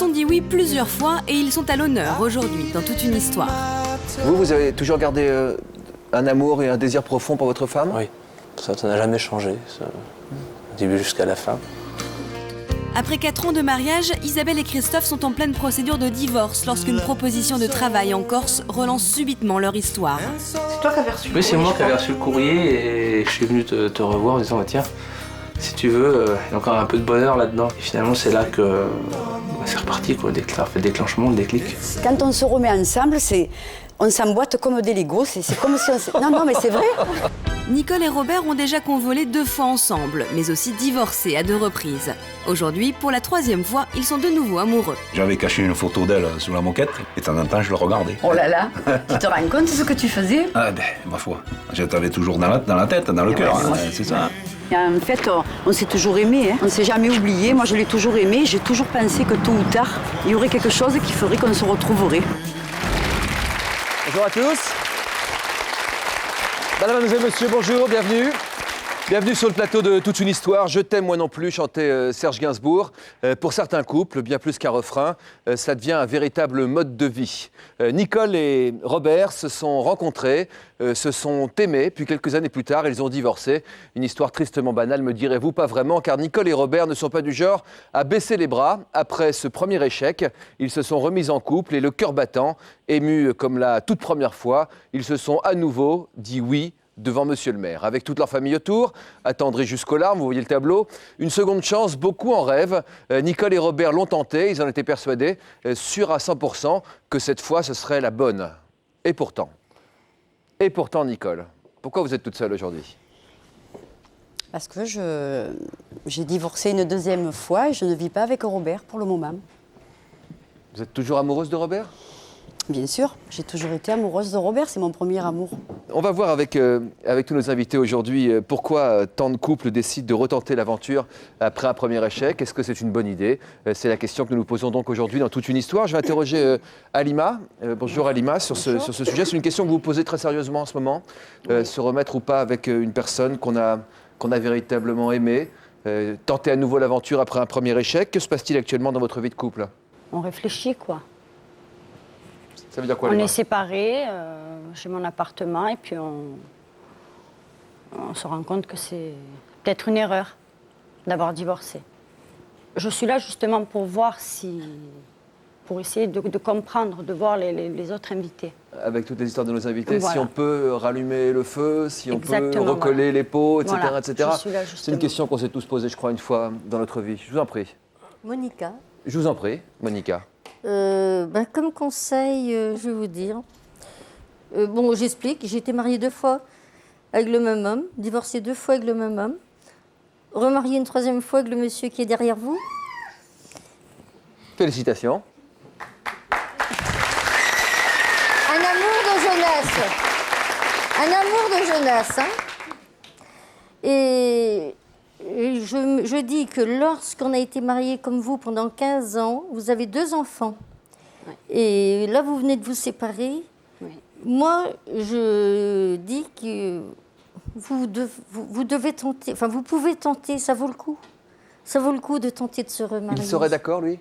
sont dit oui plusieurs fois et ils sont à l'honneur aujourd'hui dans toute une histoire. Vous avez toujours gardé un amour et un désir profond pour votre femme? Oui, ça n'a jamais changé, du début jusqu'à la fin. Après 4 ans de mariage, Isabelle et Christophe sont en pleine procédure de divorce lorsqu'une proposition de travail en Corse relance subitement leur histoire. C'est toi qui avais reçu le courrier? Oui, c'est moi qui avais reçu le courrier et je suis venu te revoir en disant bah, tiens, si tu veux, il y a encore un peu de bonheur là-dedans. Et finalement, c'est là que c'est reparti, quoi, ça fait le déclenchement, le déclic. Quand on se remet ensemble, on s'emboîte comme des Legos, c'est comme si on... Non, mais c'est vrai. Nicole et Robert ont déjà convolé 2 fois ensemble, mais aussi divorcé à 2 reprises. Aujourd'hui, pour la 3e fois, ils sont de nouveau amoureux. J'avais caché une photo d'elle sous la moquette et de temps en temps je le regardais. Oh là là, tu te rends compte de ce que tu faisais? Ah ben, ma foi, je t'avais toujours dans la tête, dans le cœur, hein, c'est ça. En fait, on s'est toujours aimé, hein. On ne s'est jamais oublié. Moi, je l'ai toujours aimé. J'ai toujours pensé que tôt ou tard, il y aurait quelque chose qui ferait qu'on se retrouverait. Bonjour à tous. Madame, et messieurs, bonjour, bienvenue. Bienvenue sur le plateau de Toute une histoire. Je t'aime moi non plus, chantait Serge Gainsbourg. Pour certains couples, bien plus qu'un refrain, ça devient un véritable mode de vie. Nicole et Robert se sont rencontrés, se sont aimés, puis quelques années plus tard, ils ont divorcé. Une histoire tristement banale, me direz-vous, pas vraiment, car Nicole et Robert ne sont pas du genre à baisser les bras. Après ce premier échec, ils se sont remis en couple et le cœur battant, émus comme la toute première fois, ils se sont à nouveau dit oui devant Monsieur le maire, avec toute leur famille autour, attendris jusqu'aux larmes, vous voyez le tableau. Une seconde chance, beaucoup en rêvent. Nicole et Robert l'ont tenté, ils en étaient persuadés, sûrs à 100% que cette fois ce serait la bonne. Et pourtant, Nicole, pourquoi vous êtes toute seule aujourd'hui? Parce que j'ai divorcé une 2e fois et je ne vis pas avec Robert pour le moment. Vous êtes toujours amoureuse de Robert? Bien sûr, j'ai toujours été amoureuse de Robert, c'est mon premier amour. On va voir avec tous nos invités aujourd'hui pourquoi tant de couples décident de retenter l'aventure après un premier échec. Est-ce que c'est une bonne idée? C'est la question que nous nous posons donc aujourd'hui dans Toute une histoire. Je vais interroger Halima. Bonjour Halima, sur ce sujet. C'est une question que vous vous posez très sérieusement en ce moment. Oui. Se remettre ou pas avec une personne qu'on a véritablement aimée. Tenter à nouveau l'aventure après un premier échec. Que se passe-t-il actuellement dans votre vie de couple? On réfléchit, quoi. Ça veut dire quoi, On Halima? est séparés, j'ai mon appartement, et puis on se rend compte que c'est peut-être une erreur d'avoir divorcé. Je suis là justement pour voir pour essayer de comprendre, de voir les autres invités. Avec toutes les histoires de nos invités, Voilà. si on peut rallumer le feu, si on Exactement, peut recoller les pots, etc. Voilà, etc. je suis là, C'est une justement. question qu'on s'est tous posée, je crois, une fois dans notre vie. Je vous en prie. Monica, Je vous en prie, Monica. comme conseil, je vais vous dire. Bon, j'explique. J'ai été mariée 2 fois avec le même homme, divorcée 2 fois avec le même homme, remariée une 3e fois avec le monsieur qui est derrière vous. Félicitations. Un amour de jeunesse. Un amour de jeunesse. Hein. Et je dis que lorsqu'on a été mariés comme vous pendant 15 ans, vous avez 2 enfants. Ouais. Et là, vous venez de vous séparer. Oui. Moi, je dis que vous devez tenter, enfin, vous pouvez tenter, ça vaut le coup. Ça vaut le coup de tenter de se remarier. Il serait d'accord, lui?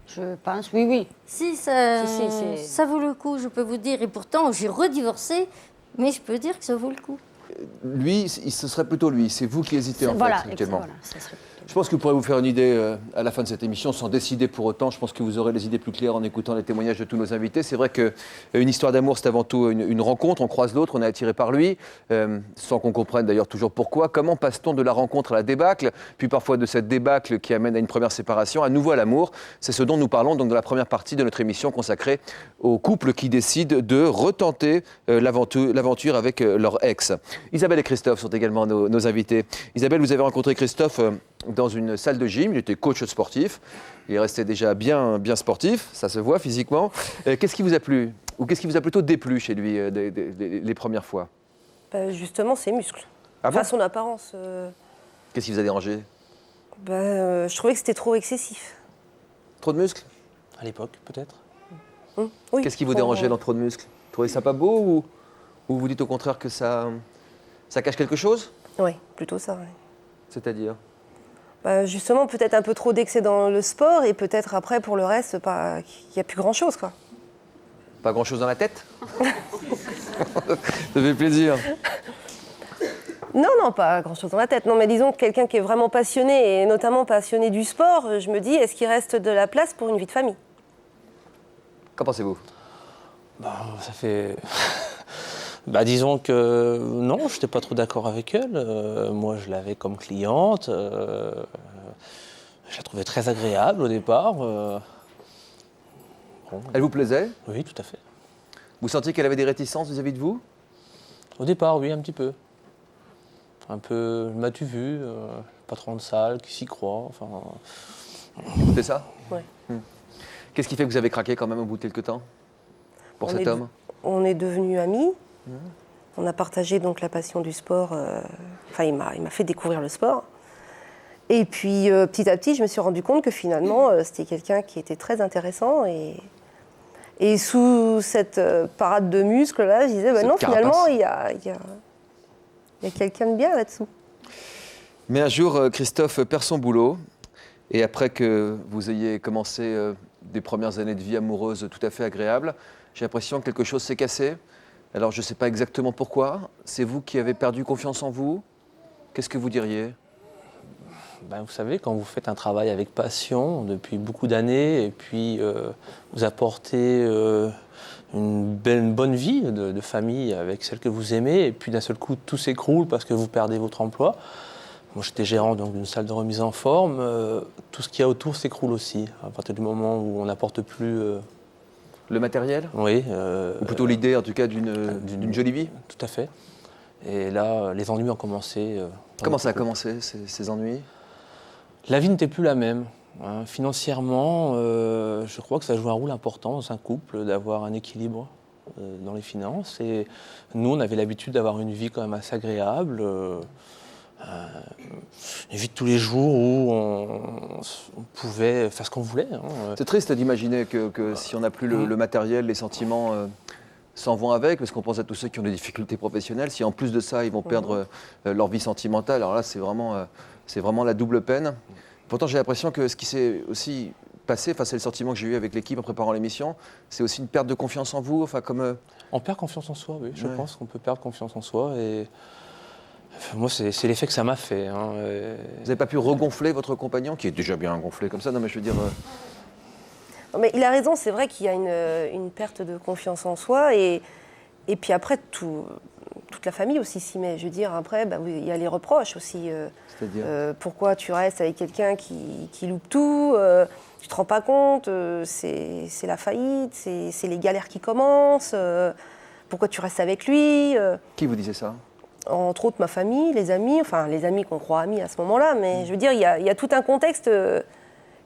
Je pense, oui. Si, Si, ça vaut le coup, je peux vous dire. Et pourtant, j'ai redivorcé, mais je peux dire que ça vaut le coup. Lui, ce serait plutôt lui. C'est vous qui hésitez, en Voilà, fait, actuellement. voilà, ça serait plutôt- Je pense que vous pourrez vous faire une idée à la fin de cette émission, sans décider pour autant. Je pense que vous aurez les idées plus claires en écoutant les témoignages de tous nos invités. C'est vrai qu'une histoire d'amour, c'est avant tout une rencontre. On croise l'autre, on est attiré par lui, sans qu'on comprenne d'ailleurs toujours pourquoi. Comment passe-t-on de la rencontre à la débâcle, puis parfois de cette débâcle qui amène à une première séparation, à nouveau à l'amour? C'est ce dont nous parlons donc dans la première partie de notre émission consacrée aux couples qui décident de retenter l'aventure avec leur ex. Isabelle et Christophe sont également nos invités. Isabelle, vous avez rencontré Christophe dans une salle de gym, il était coach sportif, il est resté déjà bien sportif, ça se voit physiquement. Qu'est-ce qui vous a plu, ou qu'est-ce qui vous a plutôt déplu chez lui les premières fois? Justement, ses muscles. Ah bon? Enfin, son apparence. Qu'est-ce qui vous a dérangé? Je trouvais que c'était trop excessif. Trop de muscles? À l'époque, peut-être. Oui, Qu'est-ce qui vous dérangeait dans trop de muscles? Vous trouvez ça pas beau, ou vous dites au contraire que ça cache quelque chose? Oui, plutôt ça, oui. C'est-à-dire? Justement, peut-être un peu trop d'excès dans le sport et peut-être après, pour le reste, il n'y a plus grand-chose, quoi. Pas grand-chose dans la tête? Ça fait plaisir. Non, pas grand-chose dans la tête. Non, mais disons que quelqu'un qui est vraiment passionné, et notamment passionné du sport, je me dis, est-ce qu'il reste de la place pour une vie de famille? Qu'en pensez-vous? Ça fait... disons que non, je n'étais pas trop d'accord avec elle. Moi, je l'avais comme cliente. Je la trouvais très agréable au départ. Bon. Elle vous plaisait? Oui, tout à fait. Vous sentiez qu'elle avait des réticences vis-à-vis de vous? Au départ, oui, un petit peu. Un peu, m'as-tu vu, patron de salle, qui s'y croit, enfin... C'est ça? Ouais. Qu'est-ce qui fait que vous avez craqué quand même au bout de quelques temps pour cet homme? On est devenus amis. On a partagé donc la passion du sport. Il m'a fait découvrir le sport. Et puis petit à petit, je me suis rendu compte que finalement, c'était quelqu'un qui était très intéressant. Et sous cette parade de muscles là, je disais, non, finalement, il y a quelqu'un de bien là-dessous. Mais un jour, Christophe perd son boulot. Et après que vous ayez commencé des premières années de vie amoureuse tout à fait agréables, j'ai l'impression que quelque chose s'est cassé. Alors, je ne sais pas exactement pourquoi. C'est vous qui avez perdu confiance en vous? Qu'est-ce que vous diriez? Vous savez, quand vous faites un travail avec passion depuis beaucoup d'années et puis vous apportez une bonne vie de famille avec celle que vous aimez et puis d'un seul coup, tout s'écroule parce que vous perdez votre emploi. Moi, j'étais gérant d'une salle de remise en forme. Tout ce qu'il y a autour s'écroule aussi. À partir du moment où on n'apporte plus... Le matériel? Oui. Ou plutôt l'idée, en tout cas, d'une jolie vie? Tout à fait. Et là, les ennuis ont commencé. Comment ça a commencé, ces ennuis? La vie n'était plus la même. Financièrement, je crois que ça joue un rôle important dans un couple, d'avoir un équilibre dans les finances. Et nous, on avait l'habitude d'avoir une vie quand même assez agréable. Une vie de tous les jours où on pouvait faire ce qu'on voulait. C'est triste d'imaginer que si on n'a plus le matériel, les sentiments s'en vont avec, parce qu'on pense à tous ceux qui ont des difficultés professionnelles. Si en plus de ça, ils vont perdre leur vie sentimentale, alors là, c'est vraiment la double peine. Pourtant, j'ai l'impression que ce qui s'est aussi passé, c'est le sentiment que j'ai eu avec l'équipe en préparant l'émission, c'est aussi une perte de confiance en vous. On perd confiance en soi, oui. Je pense qu'on peut perdre confiance en soi. Et moi, c'est l'effet que ça m'a fait. Vous n'avez pas pu regonfler votre compagnon, qui est déjà bien gonflé comme ça? Non, mais je veux dire... Non, mais il a raison, c'est vrai qu'il y a une perte de confiance en soi. Et puis après, toute la famille aussi s'y met. Je veux dire, après, il y a les reproches aussi. C'est-à-dire pourquoi tu restes avec quelqu'un qui loupe tout, tu te rends pas compte, c'est la faillite, c'est les galères qui commencent, pourquoi tu restes avec lui Qui vous disait ça? Entre autres ma famille, les amis qu'on croit amis à ce moment-là, mais je veux dire, il y a tout un contexte.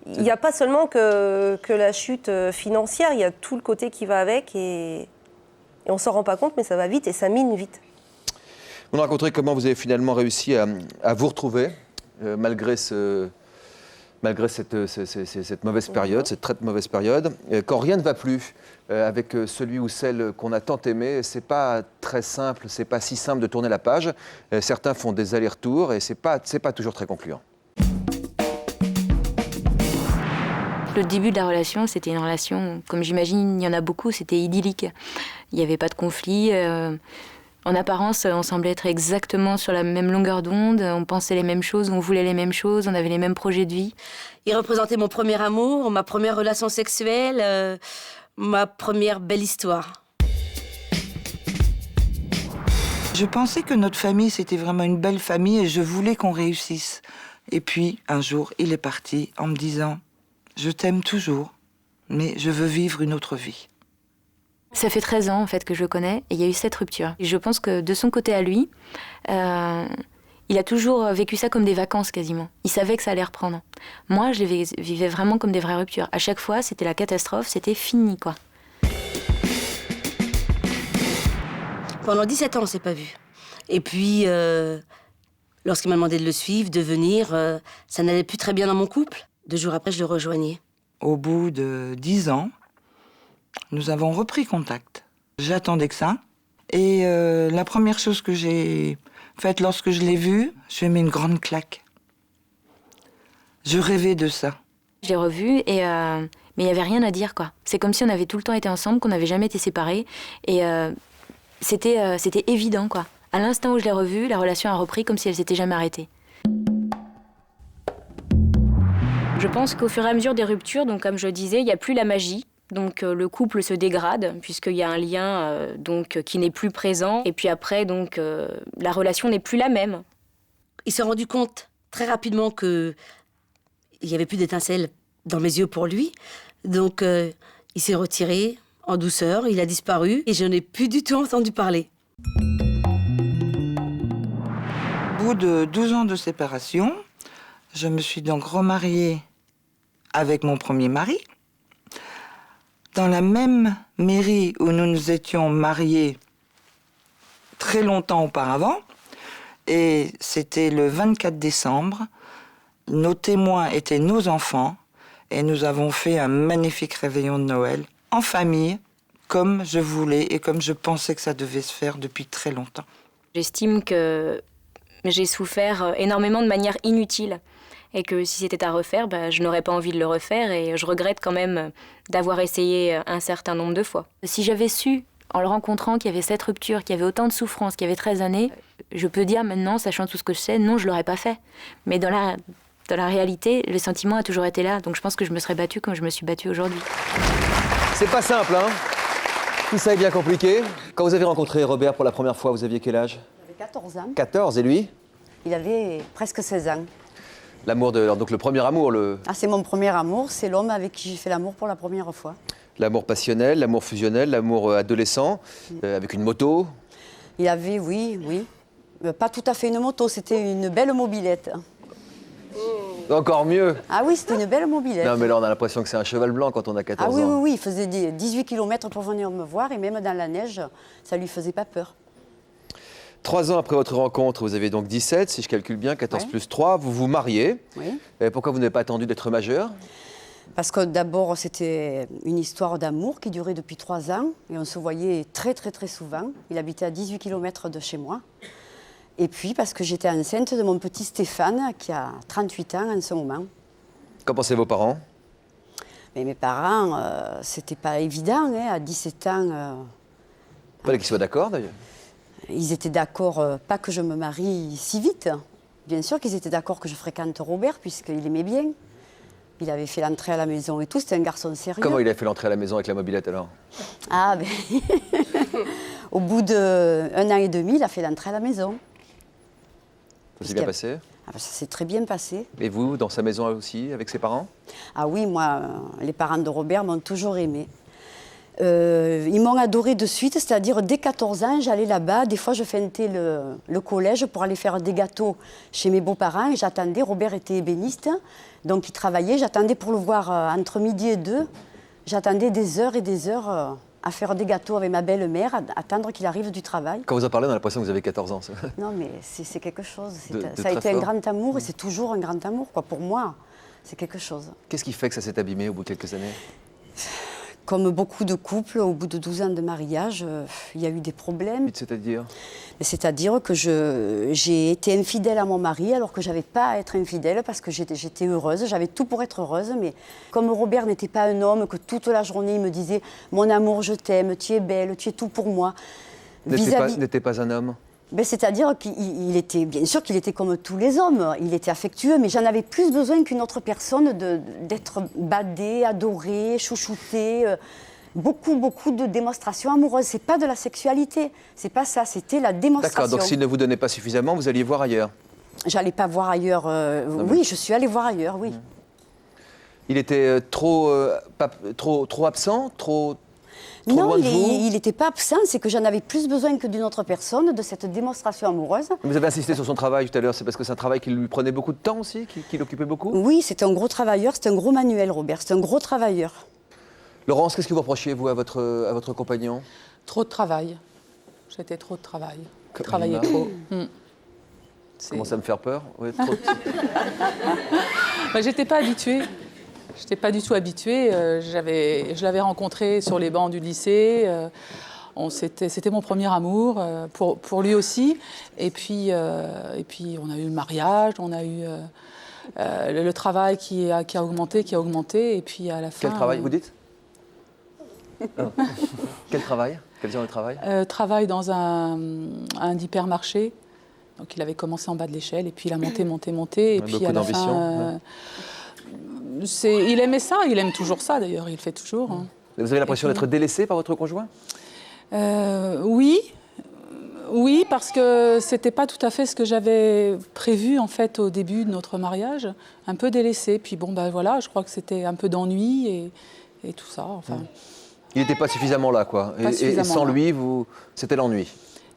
Il n'y a pas seulement que la chute financière, il y a tout le côté qui va avec et on ne s'en rend pas compte, mais ça va vite et ça mine vite. Vous nous raconterez comment vous avez finalement réussi à vous retrouver, malgré cette mauvaise période, cette très mauvaise période. Quand rien ne va plus avec celui ou celle qu'on a tant aimé, c'est pas très simple, c'est pas si simple de tourner la page. Certains font des allers-retours et c'est pas toujours très concluant. Le début de la relation, c'était une relation, comme j'imagine, il y en a beaucoup, c'était idyllique. Il n'y avait pas de conflit. En apparence, on semblait être exactement sur la même longueur d'onde. On pensait les mêmes choses, on voulait les mêmes choses, on avait les mêmes projets de vie. Il représentait mon premier amour, ma première relation sexuelle, ma première belle histoire. Je pensais que notre famille, c'était vraiment une belle famille et je voulais qu'on réussisse. Et puis, un jour, il est parti en me disant... Je t'aime toujours, mais je veux vivre une autre vie. Ça fait 13 ans en fait que je le connais et il y a eu cette rupture. Et je pense que de son côté à lui, il a toujours vécu ça comme des vacances quasiment. Il savait que ça allait reprendre. Moi, je les vivais vraiment comme des vraies ruptures. À chaque fois, c'était la catastrophe, c'était fini quoi. Pendant 17 ans, on ne s'est pas vus. Et puis, lorsqu'il m'a demandé de le suivre, de venir, ça n'allait plus très bien dans mon couple. 2 jours après, je le rejoignais. Au bout de 10 ans, nous avons repris contact. J'attendais que ça. Et la première chose que j'ai faite lorsque je l'ai vu, je lui ai mis une grande claque. Je rêvais de ça. Je l'ai revu, mais il n'y avait rien à dire, quoi. C'est comme si on avait tout le temps été ensemble, qu'on n'avait jamais été séparés. Et c'était évident, quoi. À l'instant où je l'ai revu, la relation a repris comme si elle s'était jamais arrêtée. Je pense qu'au fur et à mesure des ruptures, donc comme je le disais, il n'y a plus la magie. Donc le couple se dégrade puisqu'il y a un lien qui n'est plus présent. Et puis après, la relation n'est plus la même. Il s'est rendu compte très rapidement qu'il n'y avait plus d'étincelle dans mes yeux pour lui. Donc il s'est retiré en douceur, il a disparu et je n'ai plus du tout entendu parler. Au bout de 12 ans de séparation, je me suis donc remariée avec mon premier mari. Dans la même mairie où nous nous étions mariés très longtemps auparavant. Et c'était le 24 décembre. Nos témoins étaient nos enfants. Et nous avons fait un magnifique réveillon de Noël en famille, comme je voulais et comme je pensais que ça devait se faire depuis très longtemps. J'estime que j'ai souffert énormément de manière inutile. Et que si c'était à refaire, je n'aurais pas envie de le refaire et je regrette quand même d'avoir essayé un certain nombre de fois. Si j'avais su, en le rencontrant, qu'il y avait cette rupture, qu'il y avait autant de souffrance, qu'il y avait 13 années, je peux dire maintenant, sachant tout ce que je sais, non, je ne l'aurais pas fait. Mais dans la réalité, le sentiment a toujours été là, donc je pense que je me serais battue comme je me suis battue aujourd'hui. C'est pas simple, hein? Tout ça est bien compliqué. Quand vous avez rencontré Robert pour la première fois, vous aviez quel âge? J'avais 14 ans. 14, et lui? Il avait presque 16 ans. L'amour donc le premier amour, Ah, c'est mon premier amour, c'est l'homme avec qui j'ai fait l'amour pour la première fois. L'amour passionnel, l'amour fusionnel, l'amour adolescent, avec une moto. Il avait, oui. Pas tout à fait une moto, c'était une belle mobilette. Encore mieux. Ah oui, c'était une belle mobilette. Non, mais là, on a l'impression que c'est un cheval blanc quand on a 14 ans. Oui, il faisait 18 km pour venir me voir et même dans la neige, ça lui faisait pas peur. 3 ans après votre rencontre, vous avez donc 17, si je calcule bien, 14 plus 3, vous vous mariez. Oui. Pourquoi vous n'avez pas attendu d'être majeur? Parce que d'abord, c'était une histoire d'amour qui durait depuis 3 ans et on se voyait très souvent. Il habitait à 18 km de chez moi. Et puis parce que j'étais enceinte de mon petit Stéphane qui a 38 ans en ce moment. Qu'en pensaient vos parents? Mais mes parents, c'était pas évident, hein, à 17 ans. Il fallait qu'ils soient d'accord d'ailleurs. Ils étaient d'accord, pas que je me marie si vite. Bien sûr qu'ils étaient d'accord que je fréquente Robert, puisqu'il aimait bien. Il avait fait l'entrée à la maison et tout, c'était un garçon sérieux. Comment il a fait l'entrée à la maison avec la mobilette alors? Ah, ben... Au bout d'1 an et demi, il a fait l'entrée à la maison. Ça s'est bien passé? Ah, ben, ça s'est très bien passé. Et vous, dans sa maison aussi, avec ses parents? Ah oui, moi, les parents de Robert m'ont toujours aimée. Ils m'ont adorée de suite, c'est-à-dire dès 14 ans, j'allais là-bas. Des fois, je feintais le collège pour aller faire des gâteaux chez mes beaux-parents. Et j'attendais, Robert était ébéniste, donc il travaillait. J'attendais pour le voir entre midi et 2. J'attendais des heures et des heures à faire des gâteaux avec ma belle-mère, à attendre qu'il arrive du travail. Quand vous en parlez, on a l'impression que vous avez 14 ans. Non, mais c'est quelque chose. De ça a été fort. un grand amour et c'est toujours un grand amour, quoi. Pour moi, c'est quelque chose. Qu'est-ce qui fait que ça s'est abîmé au bout de quelques années? Comme beaucoup de couples, au bout de 12 ans de mariage, il y a eu des problèmes. C'est-à-dire? C'est-à-dire que j'ai été infidèle à mon mari alors que je n'avais pas à être infidèle parce que j'étais heureuse, j'avais tout pour être heureuse. Mais comme Robert n'était pas un homme, que toute la journée il me disait « Mon amour, je t'aime, tu es belle, tu es tout pour moi ». N'était pas un homme? Ben, c'est-à-dire qu'il était, bien sûr qu'il était comme tous les hommes, il était affectueux, mais j'en avais plus besoin qu'une autre personne d'être badée, adorée, chouchoutée. Beaucoup de démonstrations amoureuses. C'est pas de la sexualité, c'est pas ça, c'était la démonstration. D'accord, donc s'il ne vous donnait pas suffisamment, vous alliez voir ailleurs? J'allais pas voir ailleurs, oui, je suis allée voir ailleurs, oui. Il était trop absent, trop non, loin de vous? il n'était pas absent, c'est que j'en avais plus besoin que d'une autre personne, de cette démonstration amoureuse. Vous avez insisté sur son travail tout à l'heure, c'est parce que c'est un travail qui lui prenait beaucoup de temps aussi, qui l'occupait beaucoup? Oui, c'était un gros travailleur, c'était un gros manuel, Robert, c'était un gros travailleur. Laurence, qu'est-ce que vous reprochiez, vous, à votre compagnon? Trop de travail. C'était trop de travail. Je travaillais trop. Ça commence à me faire peur. Ouais, trop J'étais pas habituée. Je n'étais pas du tout habituée. Je l'avais rencontré sur les bancs du lycée. C'était mon premier amour, pour lui aussi. Et puis, on a eu le mariage, on a eu le travail qui a augmenté, et puis à la fin... Quel travail, vous dites? Quel travail? Quel genre de travail? Travail dans un hypermarché. Donc il avait commencé en bas de l'échelle, et puis il a monté, et puis à la fin... il aimait ça, il aime toujours ça d'ailleurs, il le fait toujours. Hein. Vous avez l'impression d'être délaissé par votre conjoint? Oui, parce que c'était pas tout à fait ce que j'avais prévu en fait au début de notre mariage, un peu délaissé. Puis bon, ben voilà, je crois que c'était un peu d'ennui et tout ça. Enfin, il n'était pas suffisamment là, quoi. Et sans lui, c'était l'ennui.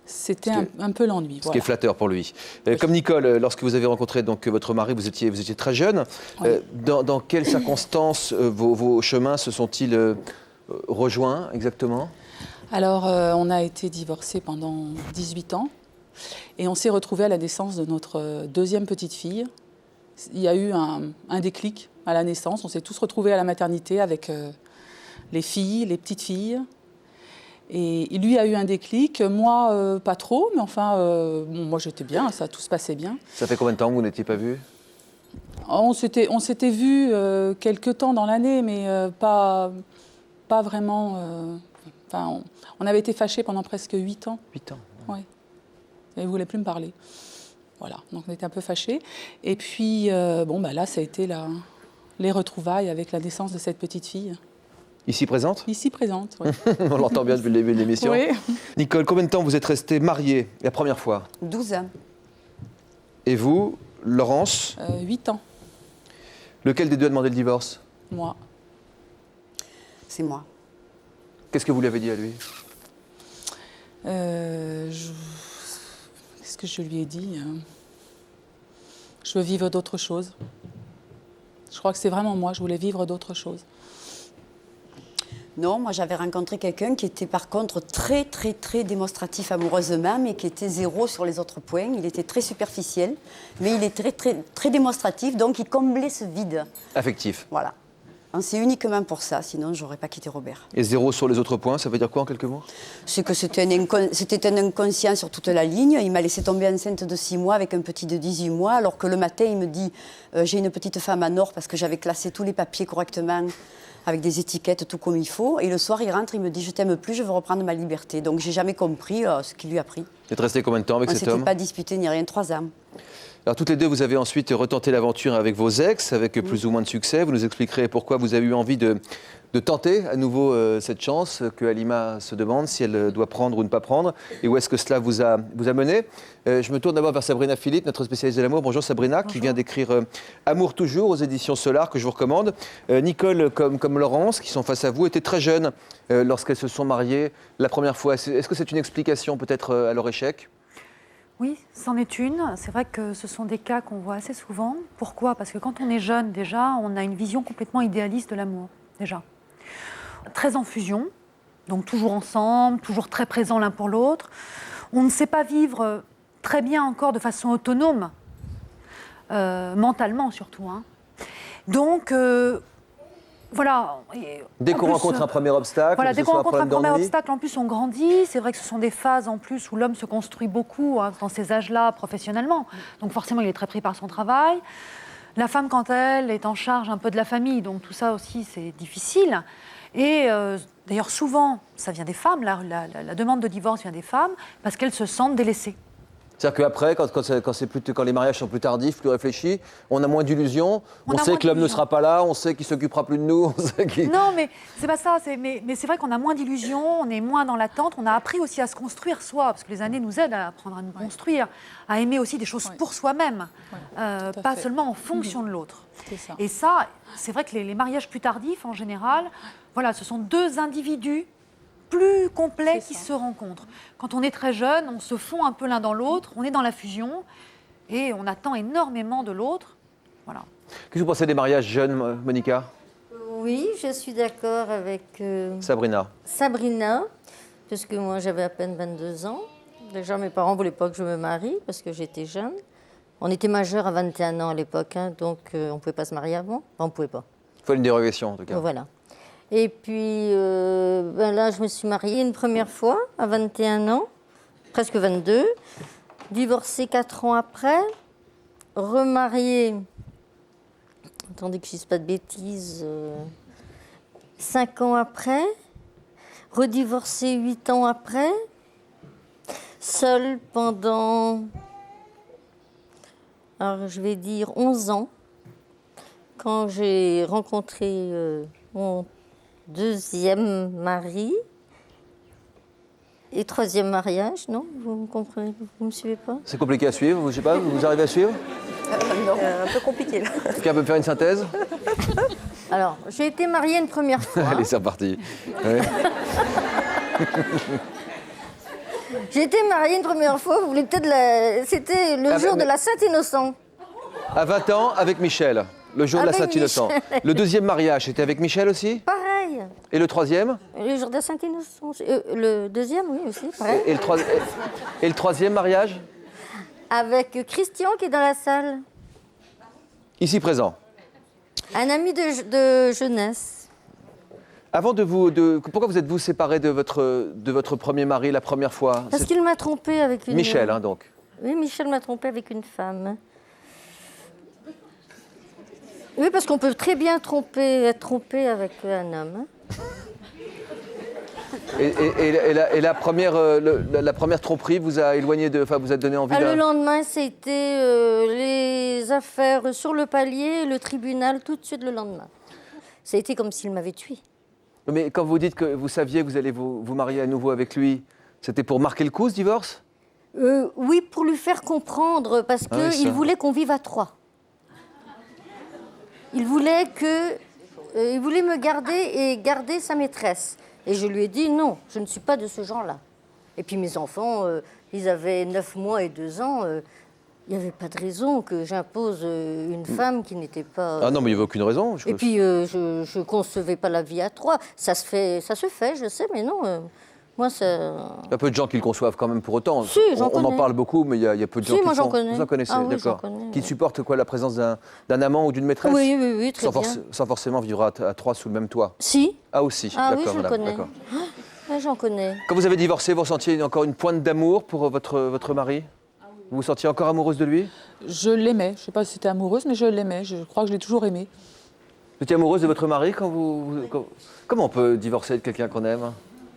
C'était un peu l'ennui. Ce qui est flatteur pour lui. Comme Nicole, lorsque vous avez rencontré donc, votre mari, vous étiez très jeune. Oui. Dans quelles circonstances vos chemins se sont-ils rejoints exactement? Alors, on a été divorcés pendant 18 ans et on s'est retrouvés à la naissance de notre deuxième petite fille. Il y a eu un déclic à la naissance. On s'est tous retrouvés à la maternité avec les filles, les petites filles. Et lui a eu un déclic, moi pas trop, mais enfin, moi j'étais bien, tout se passait bien. Ça fait combien de temps que vous n'étiez pas vus? On s'était vus quelques temps dans l'année, mais pas vraiment... on avait été fâchés pendant presque 8 ans. 8 ans? Oui. Et il ne voulait plus me parler. Voilà, donc on était un peu fâchés. Et puis, là, ça a été les retrouvailles avec la naissance de cette petite fille. Ici présente? Ici présente, oui. On l'entend bien depuis le début de l'émission. Oui. Nicole, combien de temps vous êtes restée mariée la première fois? 12 ans. Et vous, Laurence? 8 ans. Lequel des deux a demandé le divorce? Moi. C'est moi. Qu'est-ce que vous lui avez dit à lui? Qu'est-ce que je lui ai dit? Je veux vivre d'autres choses. Je crois que c'est vraiment moi, je voulais vivre d'autres choses. Non, moi j'avais rencontré quelqu'un qui était par contre très très très démonstratif amoureusement, mais qui était zéro sur les autres points. Il était très superficiel, mais il est très très très démonstratif, donc il comblait ce vide. Affectif. Voilà. C'est uniquement pour ça, sinon j'aurais pas quitté Robert. Et zéro sur les autres points, ça veut dire quoi en quelques mots? C'est que c'était un inconscient sur toute la ligne. Il m'a laissé tomber enceinte de 6 mois avec un petit de 18 mois, alors que le matin il me dit j'ai une petite femme en or parce que j'avais classé tous les papiers correctement, avec des étiquettes, tout comme il faut. Et le soir, il rentre, il me dit « Je t'aime plus, je veux reprendre ma liberté ». Donc, j'ai jamais compris ce qu'il lui a pris. Vous êtes resté combien de temps avec cet homme? On ne s'était pas disputé ni rien, 3 ans. Alors, toutes les deux, vous avez ensuite retenté l'aventure avec vos ex, avec plus ou moins de succès. Vous nous expliquerez pourquoi vous avez eu envie de tenter à nouveau cette chance que Halima se demande si elle doit prendre ou ne pas prendre, et où est-ce que cela vous a mené. Je me tourne d'abord vers Sabrina Philippe, notre spécialiste de l'amour. Bonjour Sabrina. Bonjour. Qui vient d'écrire Amour toujours aux éditions Solar, que je vous recommande. Nicole, comme Laurence, qui sont face à vous, étaient très jeunes lorsqu'elles se sont mariées la première fois. Est-ce que c'est une explication peut-être à leur échec? Oui, c'en est une. C'est vrai que ce sont des cas qu'on voit assez souvent. Pourquoi? Parce que quand on est jeune, déjà, on a une vision complètement idéaliste de l'amour, déjà. Très en fusion, donc toujours ensemble, toujours très présents l'un pour l'autre. On ne sait pas vivre très bien encore de façon autonome, mentalement surtout. Hein. Donc, voilà. Dès qu'on rencontre un premier obstacle, voilà, dès qu'on rencontre un premier obstacle, en plus on grandit. C'est vrai que ce sont des phases en plus où l'homme se construit beaucoup dans ces âges-là professionnellement. Donc forcément, il est très pris par son travail. La femme, quant à elle, est en charge un peu de la famille. Donc tout ça aussi, c'est difficile. Et d'ailleurs, souvent, ça vient des femmes. La demande de divorce vient des femmes parce qu'elles se sentent délaissées. C'est-à-dire qu'après, quand les mariages sont plus tardifs, plus réfléchis, on a moins d'illusions, on sait que l'homme ne sera pas là, on sait qu'il ne s'occupera plus de nous. Non, mais c'est pas ça. Mais c'est vrai qu'on a moins d'illusions, on est moins dans l'attente, on a appris aussi à se construire soi, parce que les années nous aident à apprendre à nous construire, à aimer aussi des choses pour soi-même, pas seulement en fonction de l'autre. Et ça, c'est vrai que les mariages plus tardifs, en général, voilà, ce sont deux individus plus complets qui se rencontrent. Quand on est très jeune, on se fond un peu l'un dans l'autre, on est dans la fusion et on attend énormément de l'autre. Voilà. Qu'est-ce que vous pensez des mariages jeunes, Monica? Oui, je suis d'accord avec Sabrina, parce que moi j'avais à peine 22 ans. Déjà mes parents ne voulaient pas que je me marie parce que j'étais jeune. On était majeurs à 21 ans à l'époque, hein, donc on ne pouvait pas se marier avant. Enfin, on ne pouvait pas. Il faut une dérogation en tout cas. Voilà. Et puis là, je me suis mariée une première fois à 21 ans, presque 22, divorcée 4 ans après, remariée attendez que je ne dise pas de bêtises, 5 ans après, redivorcée 8 ans après, seule pendant, alors je vais dire 11 ans, quand j'ai rencontré mon deuxième mari et troisième mariage, non? Vous me comprenez? Vous me suivez pas? C'est compliqué à suivre, je sais pas, vous arrivez à suivre? Non, un peu compliqué là. Quelqu'un peut me faire une synthèse? Alors, j'ai été mariée une première fois. Allez, c'est reparti. Ouais. J'ai été mariée une première fois, vous voulez peut-être la... C'était le jour de la Saint-Innocent. À 20 ans, avec Michel, le jour de la Avec Saint-Innocent. Michel. Le deuxième mariage, c'était avec Michel aussi? Pareil. Et le troisième? Le jour de la Saint-Innocent. Le deuxième, oui, aussi, pareil. Et le troisième mariage? Avec Christian qui est dans la salle. Ici présent. Un ami de jeunesse. Avant pourquoi vous êtes-vous séparés de votre premier mari la première fois? Parce qu'il m'a trompée avec une... Michel, hein, donc. Oui, Michel m'a trompée avec une femme. Oui, parce qu'on peut très bien être trompé avec un homme. Hein. Et la première tromperie vous a éloigné vous a donné envie Le lendemain, c'était les affaires sur le palier, le tribunal, tout de suite le lendemain. Ça a été comme s'il m'avait tué. Mais quand vous dites que vous saviez que vous allez vous marier à nouveau avec lui, c'était pour marquer le coup, ce divorce? Oui, pour lui faire comprendre, parce qu'il voulait qu'on vive à 3. Il voulait me garder et garder sa maîtresse. Et je lui ai dit non, je ne suis pas de ce genre-là. Et puis mes enfants, ils avaient 9 mois et 2 ans. Il n'y avait pas de raison que j'impose une femme qui n'était pas... Ah non, mais il n'y avait aucune raison. Et puis je ne concevais pas la vie à 3. Ça se fait, je sais, mais non. Moi, ça... Il y a peu de gens qui le conçoivent quand même pour autant. Si, on en parle beaucoup, mais il y a peu de gens qui moi, le font. j'en connais. Vous en connaissez, Ah oui, d'accord. j'en connais, Qui supportent quoi, la présence d'un amant ou d'une maîtresse? Oui, très bien. Sans forcément vivre à 3 sous le même toit? Si. Ah aussi, ah, d'accord. Oui, je le connais. D'accord. Ah, j'en connais. Quand vous avez divorcé, vous ressentiez encore une pointe d'amour pour votre mari? Vous vous sentiez encore amoureuse de lui? Je l'aimais. Je ne sais pas si c'était amoureuse, mais je l'aimais. Je crois que je l'ai toujours aimé. Vous étiez amoureuse de votre mari Comment on peut divorcer de quelqu'un qu'on aime?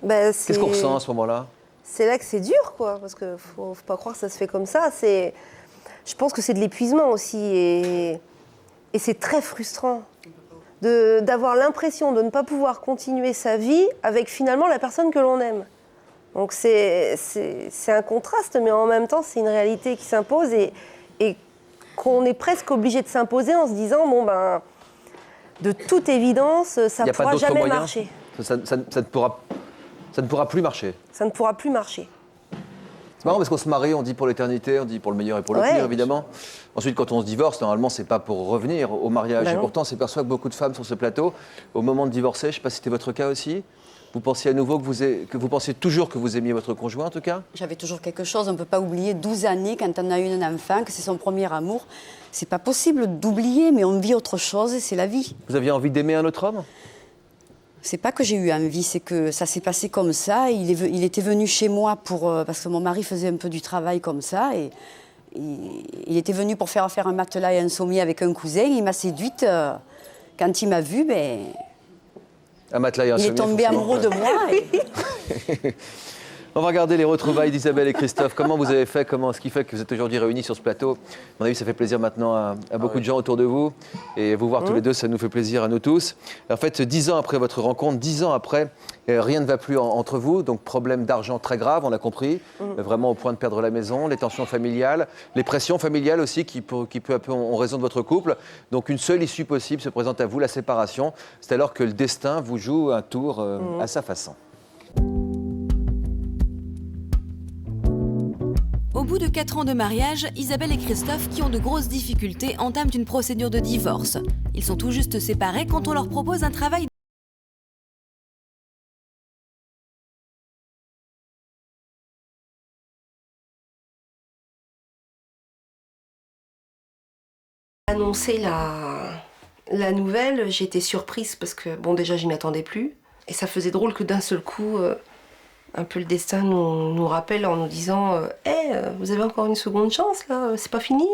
Qu'est-ce qu'on ressent à ce moment-là? C'est là que c'est dur, quoi, parce qu'il ne faut pas croire que ça se fait comme ça. Je pense que c'est de l'épuisement aussi, et c'est très frustrant d'avoir l'impression de ne pas pouvoir continuer sa vie avec finalement la personne que l'on aime. Donc c'est un contraste, mais en même temps, c'est une réalité qui s'impose et qu'on est presque obligé de s'imposer en se disant, bon ben, de toute évidence, ça ne pourra jamais marcher. Ça ne pourra plus marcher. Ça ne pourra plus marcher. C'est marrant parce qu'on se marie, on dit pour l'éternité, on dit pour le meilleur et pour le pire, évidemment. Ensuite, quand on se divorce, normalement, c'est pas pour revenir au mariage. Et pourtant, c'est perçu que beaucoup de femmes sur ce plateau, au moment de divorcer, je ne sais pas si c'était votre cas aussi, vous pensiez à nouveau que vous pensiez toujours que vous aimiez votre conjoint, en tout cas? J'avais toujours quelque chose, on ne peut pas oublier 12 années quand on a eu un enfant, que c'est son premier amour. C'est pas possible d'oublier, mais on vit autre chose et c'est la vie. Vous aviez envie d'aimer un autre homme? C'est pas que j'ai eu envie, c'est que ça s'est passé comme ça. Il était venu chez moi parce que mon mari faisait un peu du travail comme ça. Et il était venu pour faire un matelas et un sommier avec un cousin. Il m'a séduite. Quand il m'a vue, un matelas et un sommier, il est tombé amoureux de moi. On va regarder les retrouvailles d'Isabelle et Christophe. Comment vous avez fait, ce qui fait que vous êtes aujourd'hui réunis sur ce plateau? À mon avis, ça fait plaisir maintenant à beaucoup de gens autour de vous. Et vous voir tous les deux, ça nous fait plaisir à nous tous. En fait, 10 ans après votre rencontre, 10 ans après, rien ne va plus entre vous. Donc, problème d'argent très grave, on l'a compris. Vraiment au point de perdre la maison, les tensions familiales, les pressions familiales aussi qui peu à peu ont raison de votre couple. Donc, une seule issue possible se présente à vous, la séparation. C'est alors que le destin vous joue un tour à sa façon. Au bout de 4 ans de mariage, Isabelle et Christophe, qui ont de grosses difficultés, entament une procédure de divorce. Ils sont tout juste séparés quand on leur propose un travail. Annoncer la nouvelle, j'ai été surprise parce que, bon, déjà, je m'y attendais plus. Et ça faisait drôle que d'un seul coup, un peu le destin nous rappelle en nous disant vous avez encore une seconde chance, là, c'est pas fini.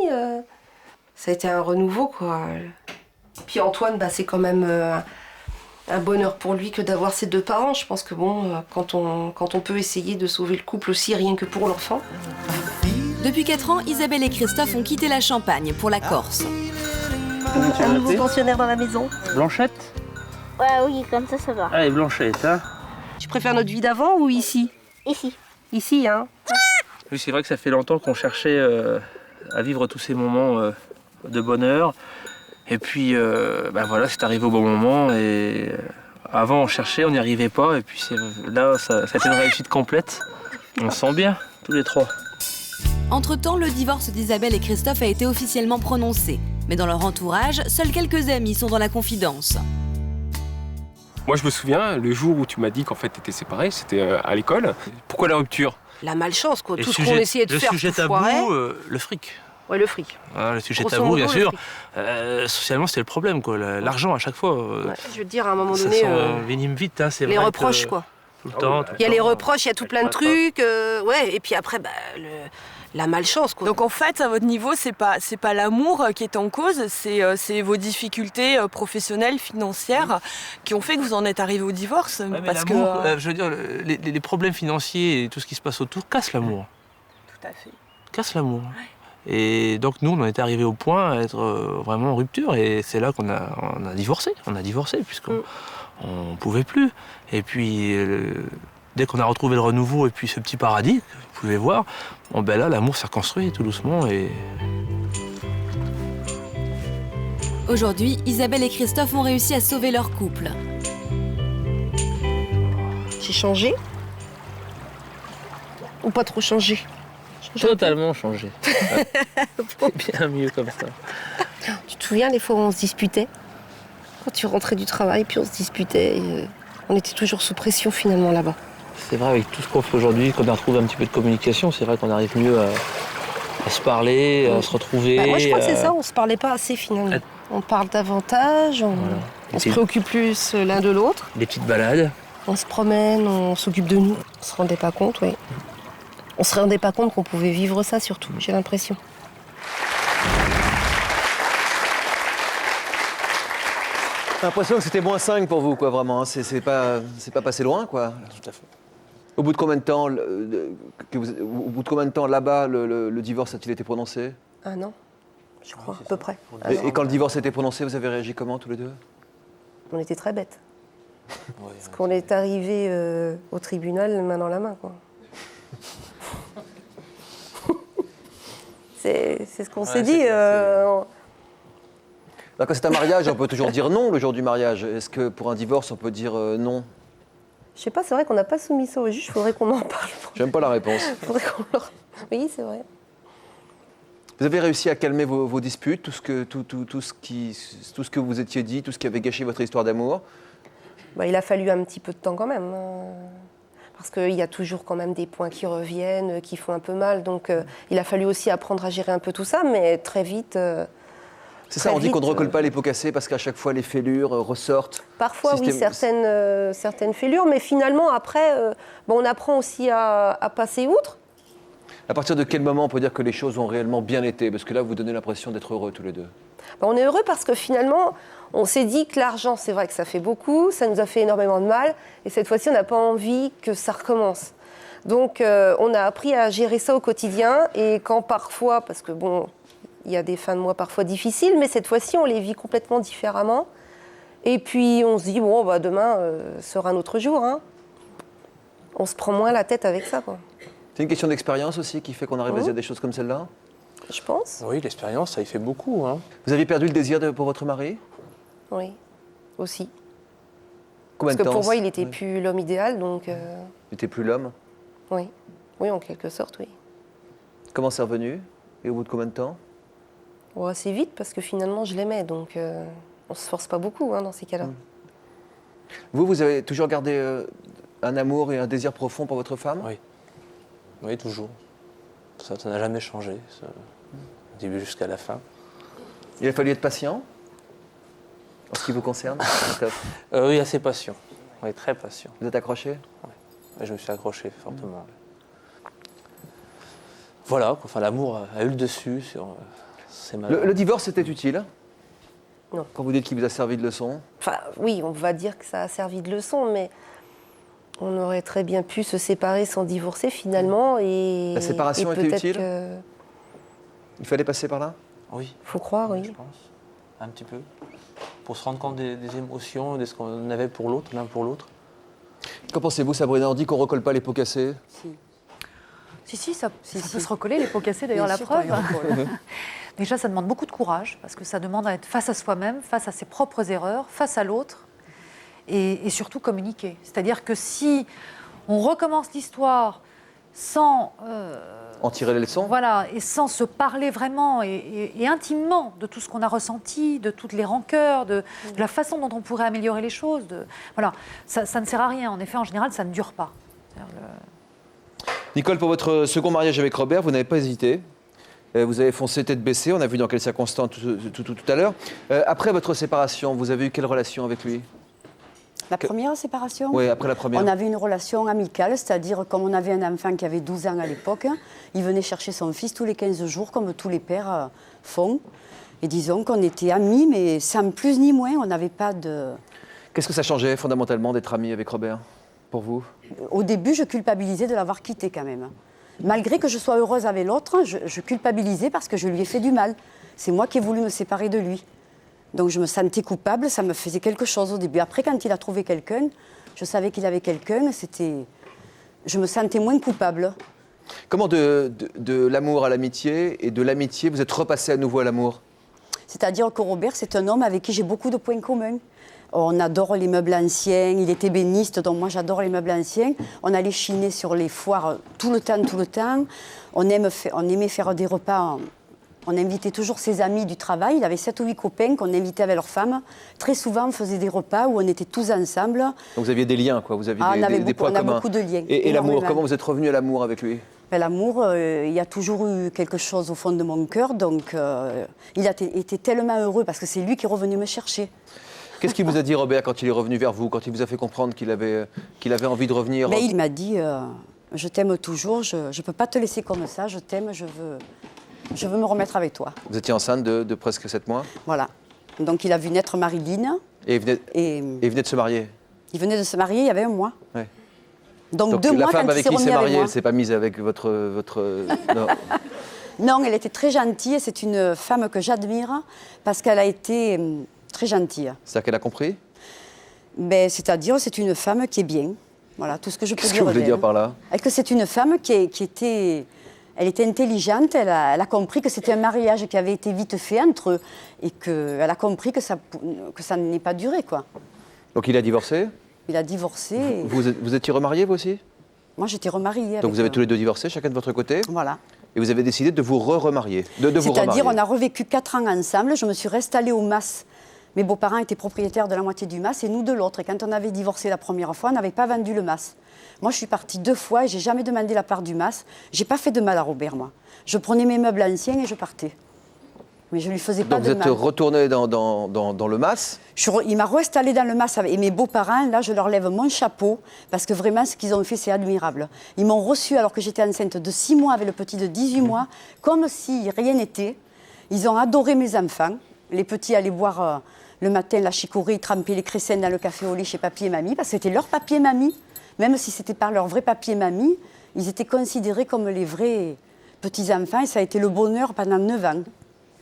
Ça a été un renouveau, quoi. Puis Puis Antoine, c'est quand même un bonheur pour lui que d'avoir ses 2 parents. Je pense que quand on peut essayer de sauver le couple aussi, rien que pour l'enfant. Depuis 4 ans, Isabelle et Christophe ont quitté la Champagne pour la Corse. Un nouveau pensionnaire dans la maison. Blanchette? Ouais, oui, comme ça va. Allez, Blanchette, hein? Tu préfères notre vie d'avant ou ici? Ici. Ici, hein. Oui, c'est vrai que ça fait longtemps qu'on cherchait à vivre tous ces moments de bonheur. Et puis, voilà, c'est arrivé au bon moment. Et avant, on cherchait, on n'y arrivait pas. Et puis là, ça a été une réussite complète. On se sent bien, tous les 3. Entre-temps, le divorce d'Isabelle et Christophe a été officiellement prononcé. Mais dans leur entourage, seuls quelques amis sont dans la confidence. Moi, je me souviens, le jour où tu m'as dit qu'en fait, tu étais séparée, c'était à l'école. Pourquoi la rupture? La malchance, quoi. Tout ce qu'on essayait de faire, le sujet tout tabou, foirait. le fric. Ouais, le fric. Le sujet Grosso tabou, modo, bien le sûr. fric. Socialement, c'était le problème, quoi. L'argent, à chaque fois. Je veux dire, à un moment ça donné. s'envenime vite, hein, c'est les vrai reproches, que, quoi. Tout le temps. Il y a les reproches, il y a tout plein de trucs. Et puis après, la malchance, quoi. Donc en fait, à votre niveau, c'est pas l'amour qui est en cause, c'est vos difficultés professionnelles, financières, qui ont fait que vous en êtes arrivé au divorce. Ouais, parce que je veux dire, les problèmes financiers et tout ce qui se passe autour cassent l'amour. Tout à fait. Cassent l'amour. Ouais. Et donc nous, on en est arrivé au point à être vraiment en rupture, et c'est là qu'on a divorcé. On a divorcé puisqu'on on pouvait plus. Et puis dès qu'on a retrouvé le renouveau et puis ce petit paradis, que vous pouvez voir, là, l'amour s'est reconstruit tout doucement. Et aujourd'hui, Isabelle et Christophe ont réussi à sauver leur couple. J'ai changé? Ou pas trop changé? Totalement changé. C'est bien mieux comme ça. Tu te souviens les fois où on se disputait? Quand tu rentrais du travail, puis on se disputait. On était toujours sous pression finalement là-bas. C'est vrai, avec tout ce qu'on fait aujourd'hui, qu'on a retrouvé un petit peu de communication, c'est vrai qu'on arrive mieux à se parler, à se retrouver. Moi je crois que c'est ça, on se parlait pas assez finalement. On parle davantage, on se préoccupe plus l'un de l'autre. Des petites balades. On se promène, on s'occupe de nous. On se rendait pas compte, oui. On se rendait pas compte qu'on pouvait vivre ça surtout, j'ai l'impression. J'ai l'impression que c'était -5 pour vous, quoi, vraiment. Hein. C'est pas passé loin, quoi. Tout à fait. Au bout de combien de temps, là-bas, le divorce a-t-il été prononcé? 1 an, je crois, à peu près. Et quand le divorce a été prononcé, vous avez réagi comment, tous les deux? On était très bêtes. Parce qu'on est arrivé au tribunal main dans la main, quoi. C'est ce qu'on s'est dit. Quand c'est un mariage, on peut toujours dire non le jour du mariage. Est-ce que pour un divorce, on peut dire non? Je sais pas, c'est vrai qu'on n'a pas soumis ça au juge, il faudrait qu'on en parle. J'aime pas la réponse. Oui, c'est vrai. Vous avez réussi à calmer vos disputes, tout ce que vous étiez dit, tout ce qui avait gâché votre histoire d'amour? Il a fallu un petit peu de temps quand même. Parce qu'il y a toujours quand même des points qui reviennent, qui font un peu mal. Donc il a fallu aussi apprendre à gérer un peu tout ça, mais très vite... C'est ça, on dit qu'on ne recolle pas les pots cassés parce qu'à chaque fois les fêlures ressortent. Parfois, oui, certaines fêlures, mais finalement, après, on apprend aussi à passer outre. À partir de quel moment on peut dire que les choses ont réellement bien été? Parce que là, vous donnez l'impression d'être heureux tous les deux. On est heureux parce que finalement, on s'est dit que l'argent, c'est vrai que ça fait beaucoup, ça nous a fait énormément de mal, et cette fois-ci, on n'a pas envie que ça recommence. Donc, on a appris à gérer ça au quotidien, et quand parfois, parce que il y a des fins de mois parfois difficiles, mais cette fois-ci, on les vit complètement différemment. Et puis, on se dit, demain sera un autre jour. Hein. On se prend moins la tête avec ça, quoi. C'est une question d'expérience aussi qui fait qu'on arrive à dire des choses comme celle-là? Je pense. Oui, l'expérience, ça y fait beaucoup. Hein. Vous aviez perdu le désir pour votre mari? Oui, aussi. Combien de temps? Parce que pour moi, il n'était plus l'homme idéal, donc... Il n'était plus l'homme? Oui. Oui, en quelque sorte, oui. Comment c'est revenu? Et au bout de combien de temps? Assez vite, parce que finalement, je l'aimais, donc on ne se force pas beaucoup dans ces cas-là. Vous avez toujours gardé un amour et un désir profond pour votre femme? Oui. Oui, toujours. Ça n'a jamais changé, du début jusqu'à la fin. Il a fallu être patient en ce qui vous concerne? Oui, assez patient. Oui, très patient. Vous êtes accroché? Oui, je me suis accroché fortement. Voilà, l'amour a eu le dessus sur... Le divorce était utile? Non. Quand vous dites qu'il vous a servi de leçon? Enfin, oui, on va dire que ça a servi de leçon, mais on aurait très bien pu se séparer sans divorcer finalement. Et, La séparation et était peut-être utile que... Il fallait passer par là? Oui. Faut croire, oui. Je pense. Un petit peu. Pour se rendre compte des émotions, de ce qu'on avait pour l'autre, l'un pour l'autre. Qu'en pensez-vous, Sabrina? On dit qu'on ne recolle pas les pots cassés. Si, ça peut se recoller, les pots cassés d'ailleurs, la preuve. Déjà, ça demande beaucoup de courage, parce que ça demande à être face à soi-même, face à ses propres erreurs, face à l'autre, et surtout communiquer. C'est-à-dire que si on recommence l'histoire sans... En tirer les leçons? Voilà, et sans se parler vraiment et intimement de tout ce qu'on a ressenti, de toutes les rancœurs, de la façon dont on pourrait améliorer les choses. Voilà, ça ne sert à rien. En effet, en général, ça ne dure pas. Nicole, pour votre second mariage avec Robert, vous n'avez pas hésité. Vous avez foncé tête baissée, on a vu dans quelles circonstances tout à l'heure. Après votre séparation, vous avez eu quelle relation avec lui? La première séparation? Oui, après la première. On avait une relation amicale, c'est-à-dire comme on avait un enfant qui avait 12 ans à l'époque, il venait chercher son fils tous les 15 jours, comme tous les pères font. Et disons qu'on était amis, mais sans plus ni moins, on n'avait pas de... Qu'est-ce que ça changeait fondamentalement d'être ami avec Robert, pour vous? Au début, je culpabilisais de l'avoir quitté quand même. Malgré que je sois heureuse avec l'autre, je culpabilisais parce que je lui ai fait du mal. C'est moi qui ai voulu me séparer de lui. Donc je me sentais coupable, ça me faisait quelque chose au début. Après, quand il a trouvé quelqu'un, je savais qu'il avait quelqu'un, je me sentais moins coupable. Comment de l'amour à l'amitié et de l'amitié, vous êtes repassé à nouveau à l'amour? C'est-à-dire que Robert, c'est un homme avec qui j'ai beaucoup de points communs. On adore les meubles anciens, il est ébéniste, donc moi j'adore les meubles anciens. On allait chiner sur les foires tout le temps. On aimait faire des repas. On invitait toujours ses amis du travail. Il avait 7 ou 8 copains qu'on invitait avec leurs femmes. Très souvent, on faisait des repas où on était tous ensemble. Donc vous aviez des liens, quoi. Vous aviez des points communs. On a beaucoup de liens. Et l'amour, comment vous êtes revenu à l'amour avec lui? L'amour, il y a toujours eu quelque chose au fond de mon cœur. Donc il a été tellement heureux parce que c'est lui qui est revenu me chercher. Qu'est-ce qu'il vous a dit, Robert, quand il est revenu vers vous, quand il vous a fait comprendre qu'il avait envie de revenir? Il m'a dit, je t'aime toujours, je ne peux pas te laisser comme ça, je t'aime, je veux me remettre avec toi. Vous étiez enceinte de presque 7 mois? Voilà. Donc il a vu naître Marilyn. Et il venait de se marier? Il venait de se marier il y avait 1 mois. Ouais. Donc 2 mois, la femme quand avec il qui s'est il s'est remis avec marié, moi. elle ne s'est pas mise avec votre... Non. Non, elle était très gentille. C'est une femme que j'admire parce qu'elle a été très gentille. C'est-à-dire qu'elle a compris? C'est-à-dire, c'est une femme qui est bien. Voilà, tout ce que je peux dire. Qu'est-ce que vous voulez dire par là? Et que c'est une femme qui était... Elle était intelligente, elle a compris que c'était un mariage qui avait été vite fait entre eux et qu'elle a compris que ça n'ait pas duré, quoi. Donc il a divorcé? Il a divorcé. Vous étiez remariés, vous aussi? Moi, j'étais remariée. Donc vous avez tous les deux divorcé, chacun de votre côté? Voilà. Et vous avez décidé de vous remarier, de vous remarier. C'est-à-dire, on a revécu 4 ans ensemble. Je me suis réinstallée au Mas. Mes beaux-parents étaient propriétaires de la moitié du Mas et nous de l'autre. Et quand on avait divorcé la première fois, on n'avait pas vendu le Mas. Moi, je suis partie 2 fois et j'ai jamais demandé la part du Mas. J'ai pas fait de mal à Robert, moi. Je prenais mes meubles anciens et je partais. Mais je lui faisais pas de mal. Donc vous êtes retourné dans le Mas? Il m'a réinstallée dans le Mas et mes beaux-parents, là, je leur lève mon chapeau parce que vraiment, ce qu'ils ont fait, c'est admirable. Ils m'ont reçue alors que j'étais enceinte de 6 mois avec le petit de 18 mois, comme si rien n'était. Ils ont adoré mes enfants. Les petits allaient boire le matin la chicorée, tremper les cressins dans le café au lait chez papy et mamie, parce que c'était leur papy et mamie. Même si c'était pas leur vrai papy et mamie, ils étaient considérés comme les vrais petits-enfants et ça a été le bonheur pendant 9 ans.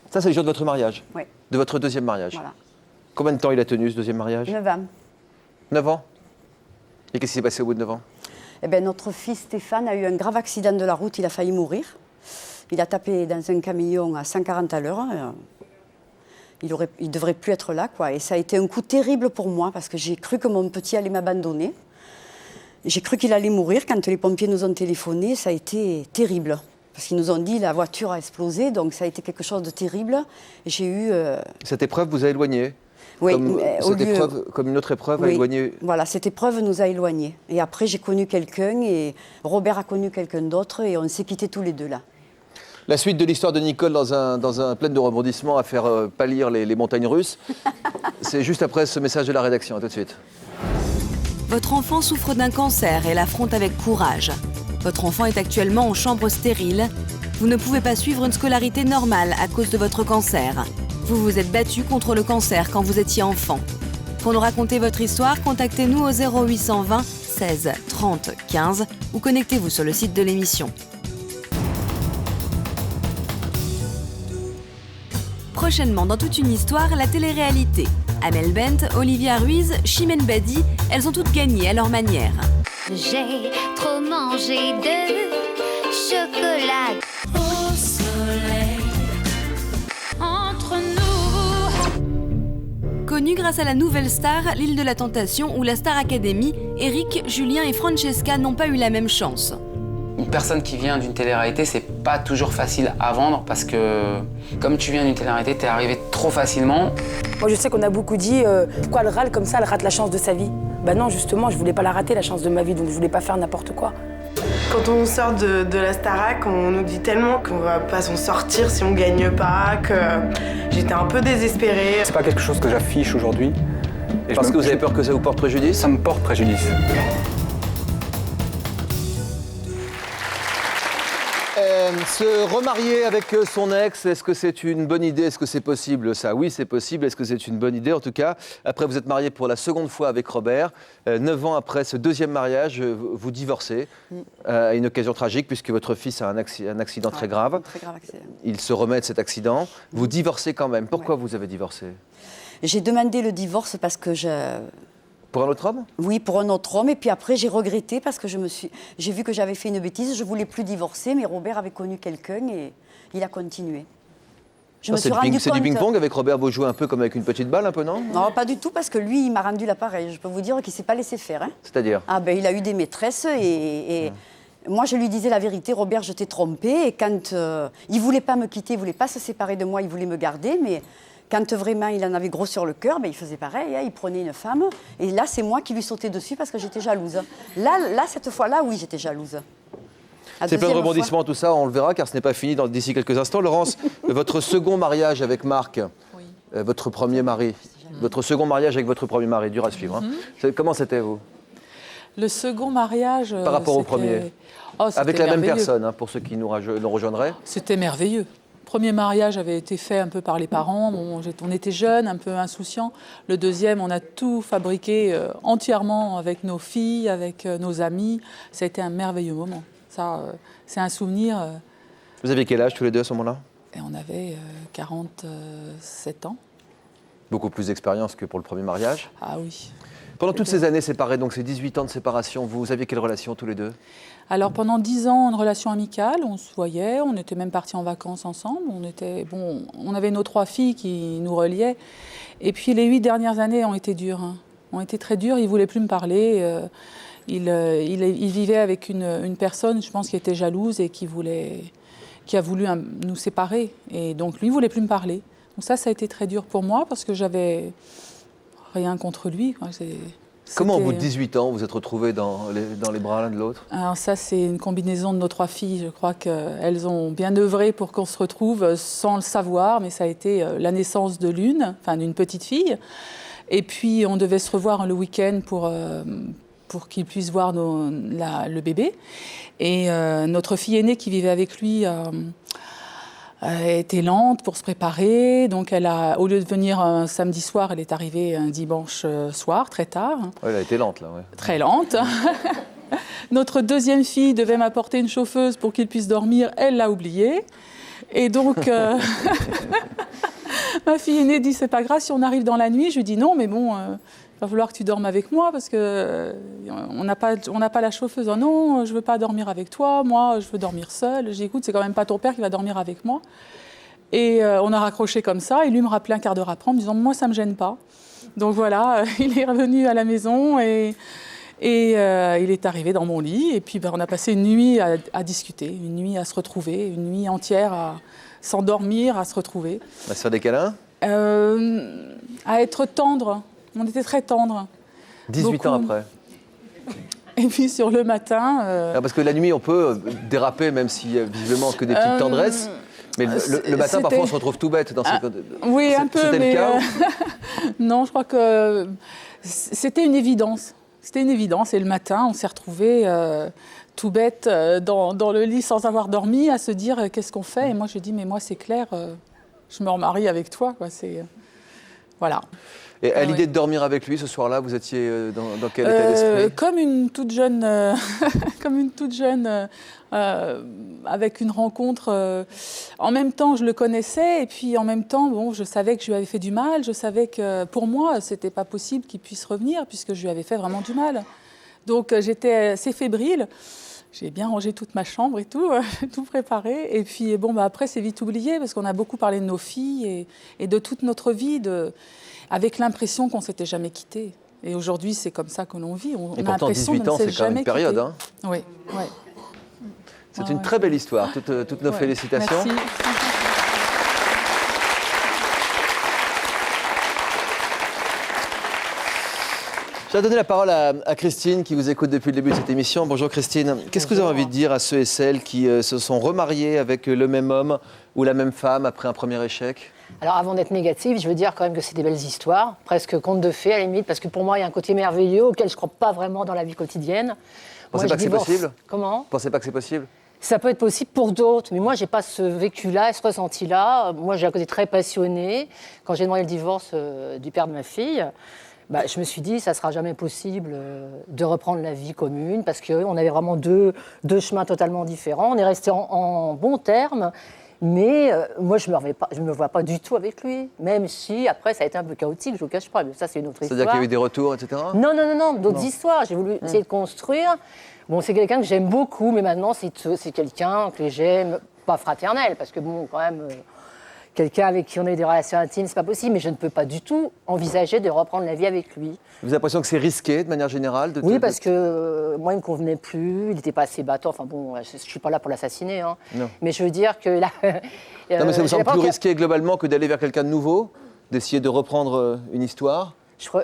Ça, c'est le jour de votre mariage? Oui. De votre deuxième mariage? Voilà. Combien de temps il a tenu, ce deuxième mariage? 9 ans. 9 ans? Et qu'est-ce qui s'est passé au bout de 9 ans? Eh bien, notre fils Stéphane a eu un grave accident de la route, il a failli mourir. Il a tapé dans un camion à 140 à l'heure. Il ne devrait plus être là, quoi. Et ça a été un coup terrible pour moi parce que j'ai cru que mon petit allait m'abandonner. J'ai cru qu'il allait mourir. Quand les pompiers nous ont téléphoné, ça a été terrible. Parce qu'ils nous ont dit que la voiture a explosé, donc ça a été quelque chose de terrible. J'ai eu... Cette épreuve vous a éloigné? Oui. Comme une autre épreuve a éloigné? Voilà, cette épreuve nous a éloignés. Et après, j'ai connu quelqu'un et Robert a connu quelqu'un d'autre et on s'est quittés tous les deux là. La suite de l'histoire de Nicole dans un plein de rebondissements à faire pâlir les montagnes russes. C'est juste après ce message de la rédaction. À tout de suite. Votre enfant souffre d'un cancer et l'affronte avec courage. Votre enfant est actuellement en chambre stérile. Vous ne pouvez pas suivre une scolarité normale à cause de votre cancer. Vous vous êtes battu contre le cancer quand vous étiez enfant. Pour nous raconter votre histoire, contactez-nous au 0820 16 30 15 ou connectez-vous sur le site de l'émission. Prochainement dans Toute une histoire, la télé-réalité. Amel Bent, Olivia Ruiz, Chimène Badi, elles ont toutes gagné à leur manière. J'ai trop mangé de chocolat. Au soleil, entre nous. Connus grâce à la nouvelle star, l'île de la Tentation ou la Star Academy, Eric, Julien et Francesca n'ont pas eu la même chance. Une personne qui vient d'une télé-réalité, c'est pas toujours facile à vendre parce que comme tu viens d'une télé-réalité, t'es arrivé trop facilement. Moi je sais qu'on a beaucoup dit pourquoi elle râle comme ça, elle rate la chance de sa vie. Ben non, justement, je voulais pas la rater la chance de ma vie, donc je voulais pas faire n'importe quoi. Quand on sort de la Starac, on nous dit tellement qu'on va pas s'en sortir si on gagne pas, que j'étais un peu désespérée. C'est pas quelque chose que j'affiche aujourd'hui. Parce que vous avez peur que ça vous porte préjudice? Ça me porte préjudice. Se remarier avec son ex, est-ce que c'est une bonne idée? Est-ce que c'est possible ça? Oui, c'est possible. Est-ce que c'est une bonne idée? En tout cas, après vous êtes marié pour la seconde fois avec Robert. 9 ans après ce deuxième mariage, vous divorcez à une occasion tragique puisque votre fils a un accident très grave. Très grave accident. Il se remet de cet accident. Vous divorcez quand même. Pourquoi vous avez divorcé? J'ai demandé le divorce parce que Pour un autre homme? Oui, pour un autre homme. Et puis après, j'ai regretté parce que j'ai vu que j'avais fait une bêtise. Je voulais plus divorcer, mais Robert avait connu quelqu'un et il a continué. C'est du ping-pong avec Robert, vous jouez un peu comme avec une petite balle, un peu, non? Non, pas du tout, parce que lui, il m'a rendu l'appareil. Je peux vous dire qu'il ne s'est pas laissé faire. Hein. C'est-à-dire? Ah ben, il a eu des maîtresses et moi, je lui disais la vérité. Robert, je t'ai trompé. Et quand il ne voulait pas me quitter, il ne voulait pas se séparer de moi, il voulait me garder, mais... Quand vraiment il en avait gros sur le cœur, ben, il faisait pareil, hein, il prenait une femme. Et là, c'est moi qui lui sautais dessus parce que j'étais jalouse. Là cette fois-là, oui, j'étais jalouse. C'est plein de rebondissements, tout ça, on le verra, car ce n'est pas fini d'ici quelques instants. Laurence, votre second mariage avec Marc, votre premier mari, votre second mariage avec votre premier mari, dur à suivre. Hein. Comment c'était, vous? Le second mariage... Par rapport au premier? Avec la même personne, hein, pour ceux qui nous rejoindraient? C'était merveilleux. Le premier mariage avait été fait un peu par les parents, on était jeunes, un peu insouciants. Le deuxième, on a tout fabriqué entièrement avec nos filles, avec nos amis. Ça a été un merveilleux moment. Ça, c'est un souvenir. Vous aviez quel âge tous les deux à ce moment-là? Et on avait 47 ans. Beaucoup plus d'expérience que pour le premier mariage? Ah oui. Pendant toutes ces années séparées, donc ces 18 ans de séparation, vous aviez quelle relation tous les deux? Alors pendant 10 ans, une relation amicale, on se voyait, on était même partis en vacances ensemble, on avait nos 3 filles qui nous reliaient. Et puis les 8 dernières années ont été dures, ont été très dures, il ne voulait plus me parler. Il vivait avec une personne, je pense, qui était jalouse et qui a voulu nous séparer. Et donc lui ne voulait plus me parler. Donc ça a été très dur pour moi parce que j'avais rien contre lui. Comment, au bout de 18 ans, vous êtes retrouvés dans les bras l'un de l'autre? Alors ça, c'est une combinaison de nos 3 filles. Je crois qu'elles ont bien œuvré pour qu'on se retrouve sans le savoir, mais ça a été la naissance de d'une petite fille. Et puis, on devait se revoir le week-end pour qu'il puisse voir le bébé. Et notre fille aînée qui vivait avec lui... était lente pour se préparer, donc au lieu de venir un samedi soir, elle est arrivée un dimanche soir, très tard. Ouais, elle a été lente, là, ouais. Très lente. Notre deuxième fille devait m'apporter une chauffeuse pour qu'il puisse dormir, elle l'a oubliée. Et donc, ma fille aînée dit, c'est pas grave si on arrive dans la nuit. Je lui dis non, mais bon, il va falloir que tu dormes avec moi parce qu'on n'a pas la chauffeuse. Oh non, je veux pas dormir avec toi, moi je veux dormir seule. J'ai dit écoute, c'est quand même pas ton père qui va dormir avec moi. Et on a raccroché comme ça et lui me rappelait un quart d'heure après en me disant moi ça me gêne pas. Donc voilà, il est revenu à la maison et il est arrivé dans mon lit et puis on a passé une nuit à discuter, une nuit à se retrouver, une nuit entière à s'endormir, à se retrouver. À se faire des câlins? À être tendre. On était très tendres. 18 ans après. Et puis sur le matin... Parce que la nuit, on peut déraper, même s'il y a visiblement que des petites tendresses. Mais le matin, parfois, on se retrouve tout bête. Oui, un peu, mais... C'était le cas non, je crois que c'était une évidence. C'était une évidence. Et le matin, on s'est retrouvés tout bête dans le lit sans avoir dormi, à se dire qu'est-ce qu'on fait. Et moi, je dis, mais moi, c'est clair... je me remarie avec toi, quoi. C'est voilà. Et à l'idée de dormir avec lui ce soir-là, vous étiez dans quel état d'esprit? Comme une toute jeune, avec une rencontre. En même temps, je le connaissais, et puis en même temps, bon, je savais que je lui avais fait du mal. Je savais que pour moi, c'était pas possible qu'il puisse revenir, puisque je lui avais fait vraiment du mal. Donc j'étais assez fébrile. J'ai bien rangé toute ma chambre et tout, tout préparé. Et puis bon, après, c'est vite oublié, parce qu'on a beaucoup parlé de nos filles et de toute notre vie, avec l'impression qu'on ne s'était jamais quittés. Et aujourd'hui, c'est comme ça que l'on vit. On et a pourtant, l'impression 18 ans, c'est quand même une période. Hein. Oui, oui. C'est une très belle histoire. Toutes nos félicitations. Merci. Je vais donner la parole à Christine, qui vous écoute depuis le début de cette émission. Bonjour Christine. Qu'est-ce que vous avez envie de dire à ceux et celles qui se sont remariés avec le même homme ou la même femme après un premier échec? Alors avant d'être négative, je veux dire quand même que c'est des belles histoires, presque contes de fées à la limite, parce que pour moi il y a un côté merveilleux auquel je ne crois pas vraiment dans la vie quotidienne. Vous pensez pas que c'est possible? Comment? Vous pensez pas que c'est possible? Ça peut être possible pour d'autres, mais moi j'ai pas ce vécu-là, ce ressenti-là. Moi j'ai un côté très passionné. Quand j'ai demandé le divorce du père de ma fille, je me suis dit ça sera jamais possible de reprendre la vie commune, parce qu'on avait vraiment deux chemins totalement différents. On est restés en bons termes. Mais moi, je ne me vois pas du tout avec lui, même si après, ça a été un peu chaotique, je ne vous cache pas, mais ça, c'est une autre histoire. C'est-à-dire qu'il y a eu des retours, etc. Non, d'autres histoires. J'ai voulu essayer de construire. Bon, c'est quelqu'un que j'aime beaucoup, mais maintenant, c'est quelqu'un que j'aime, pas fraternel, parce que bon, quand même, quelqu'un avec qui on a eu des relations intimes, c'est pas possible, mais je ne peux pas du tout envisager de reprendre la vie avec lui. Vous avez l'impression que c'est risqué, de manière générale? Oui, parce que moi, il ne me convenait plus, il n'était pas assez battant. Enfin bon, je ne suis pas là pour l'assassiner, hein. Mais je veux dire que là... non, mais ça vous semble plus risqué globalement que d'aller vers quelqu'un de nouveau, d'essayer de reprendre une histoire?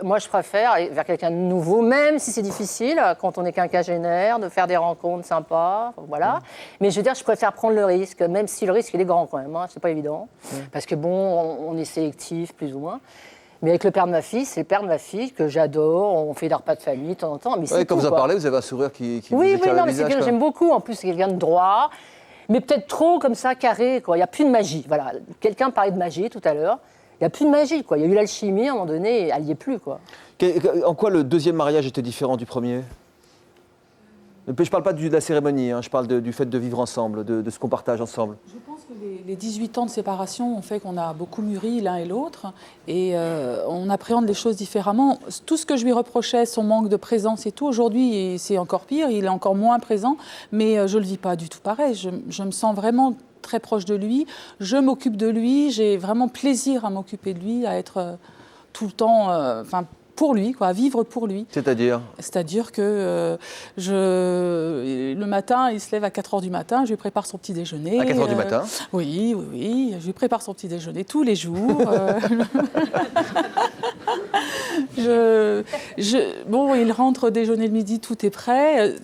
Moi, je préfère aller vers quelqu'un de nouveau, même si c'est difficile, quand on est quinquagénaire, de faire des rencontres sympas, voilà. Mais je veux dire, je préfère prendre le risque, même si le risque, il est grand quand même, hein, c'est pas évident. Parce que bon, on est sélectif, plus ou moins. Mais avec le père de ma fille, c'est le père de ma fille que j'adore, on fait des repas de famille de temps en temps. Mais quand vous en parlez, vous avez un sourire qui vous éclaire le visage. Oui, mais c'est quelqu'un que j'aime beaucoup, en plus c'est quelqu'un de droit, mais peut-être trop comme ça, carré, quoi. Il n'y a plus de magie, voilà. Quelqu'un parlait de magie tout à l'heure. Il n'y a plus de magie, quoi. Il y a eu l'alchimie, à un moment donné, elle n'y est plus, quoi. En quoi le deuxième mariage était différent du premier? Je ne parle pas de la cérémonie, hein. Je parle du fait de vivre ensemble, de ce qu'on partage ensemble. Je pense que les 18 ans de séparation ont fait qu'on a beaucoup mûri l'un et l'autre, et on appréhende les choses différemment. Tout ce que je lui reprochais, son manque de présence et tout, aujourd'hui, c'est encore pire, il est encore moins présent, mais je ne le vis pas du tout pareil. Je me sens vraiment très proche de lui, je m'occupe de lui, j'ai vraiment plaisir à m'occuper de lui, à être tout le temps, pour lui, quoi, à vivre pour lui. C'est-à-dire? C'est-à-dire que le matin, il se lève à 4h du matin, je lui prépare son petit déjeuner. À 4h du matin? Oui, je lui prépare son petit déjeuner tous les jours. Bon, il rentre déjeuner le midi, tout est prêt.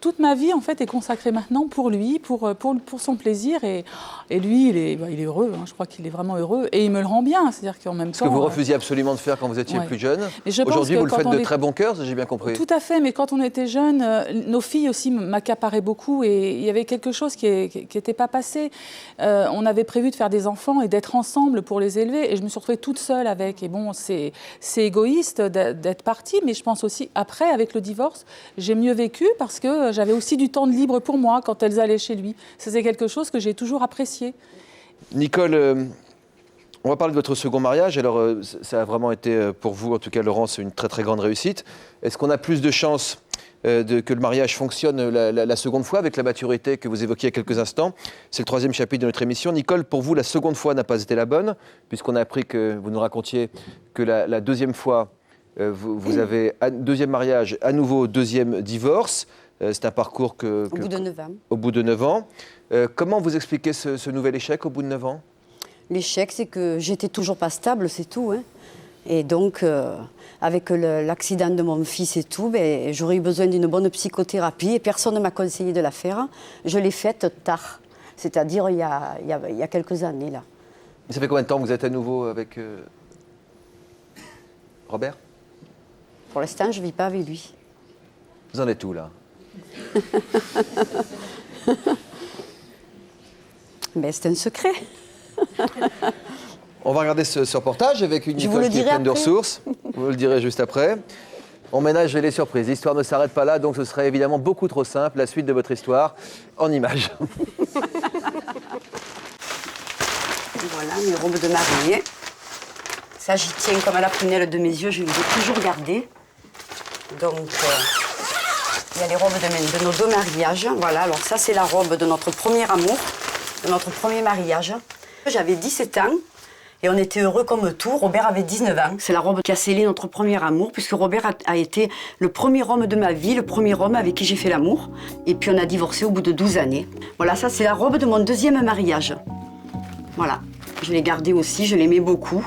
Toute ma vie, en fait, est consacrée maintenant pour lui, pour son plaisir. Et lui, il est heureux, hein, je crois qu'il est vraiment heureux. Et il me le rend bien, c'est-à-dire qu'en même temps... Ce que vous refusiez absolument de faire quand vous étiez plus jeune. Aujourd'hui, vous le faites de très bon cœur, j'ai bien compris. Tout à fait, mais quand on était jeunes, nos filles aussi m'accaparaient beaucoup. Et il y avait quelque chose qui n'était pas passé. On avait prévu de faire des enfants et d'être ensemble pour les élever. Et je me suis retrouvée toute seule avec. Et bon, c'est égoïste d'être partie, mais je pense aussi, après, avec le divorce, j'ai mieux vécu parce que j'avais aussi du temps de libre pour moi quand elles allaient chez lui. C'est quelque chose que j'ai toujours apprécié. Nicole, on va parler de votre second mariage. Alors, ça a vraiment été, pour vous, en tout cas, Laurence, une très, très grande réussite. Est-ce qu'on a plus de chances que le mariage fonctionne la seconde fois avec la maturité que vous évoquiez il y a quelques instants? C'est le 3e chapitre de notre émission. Nicole, pour vous, la seconde fois n'a pas été la bonne, puisqu'on a appris que vous nous racontiez que la deuxième fois, vous avez deuxième mariage, à nouveau deuxième divorce. C'est un parcours Au bout de 9 ans. Au bout de 9 ans. Comment vous expliquez ce nouvel échec au bout de 9 ans? L'échec, c'est que j'étais toujours pas stable, c'est tout. Hein. Et donc, avec l'accident de mon fils et tout, j'aurais eu besoin d'une bonne psychothérapie et personne ne m'a conseillé de la faire. Je l'ai faite tard, c'est-à-dire il y a quelques années, là. Et ça fait combien de temps que vous êtes à nouveau avec Robert? Pour l'instant, je ne vis pas avec lui. Vous en êtes où, là? C'est un secret. On va regarder ce reportage avec une Je vous Nicole le qui est dirai pleine de après. ressources. Vous le direz juste après. On ménage les surprises. L'histoire ne s'arrête pas là, donc ce serait évidemment beaucoup trop simple. La suite de votre histoire en images. Voilà, mes robes de mariée. Ça, j'y tiens comme à la prunelle de mes yeux, je les ai toujours gardées. Donc, il y a les robes de nos 2 mariages. Voilà, alors ça, c'est la robe de notre premier amour, de notre premier mariage. J'avais 17 ans et on était heureux comme tout. Robert avait 19 ans. C'est la robe qui a scellé notre premier amour, puisque Robert a été le premier homme de ma vie, le premier homme avec qui j'ai fait l'amour. Et puis, on a divorcé au bout de 12 années. Voilà, ça, c'est la robe de mon 2e mariage. Voilà. Je l'ai gardée aussi, je l'aimais beaucoup.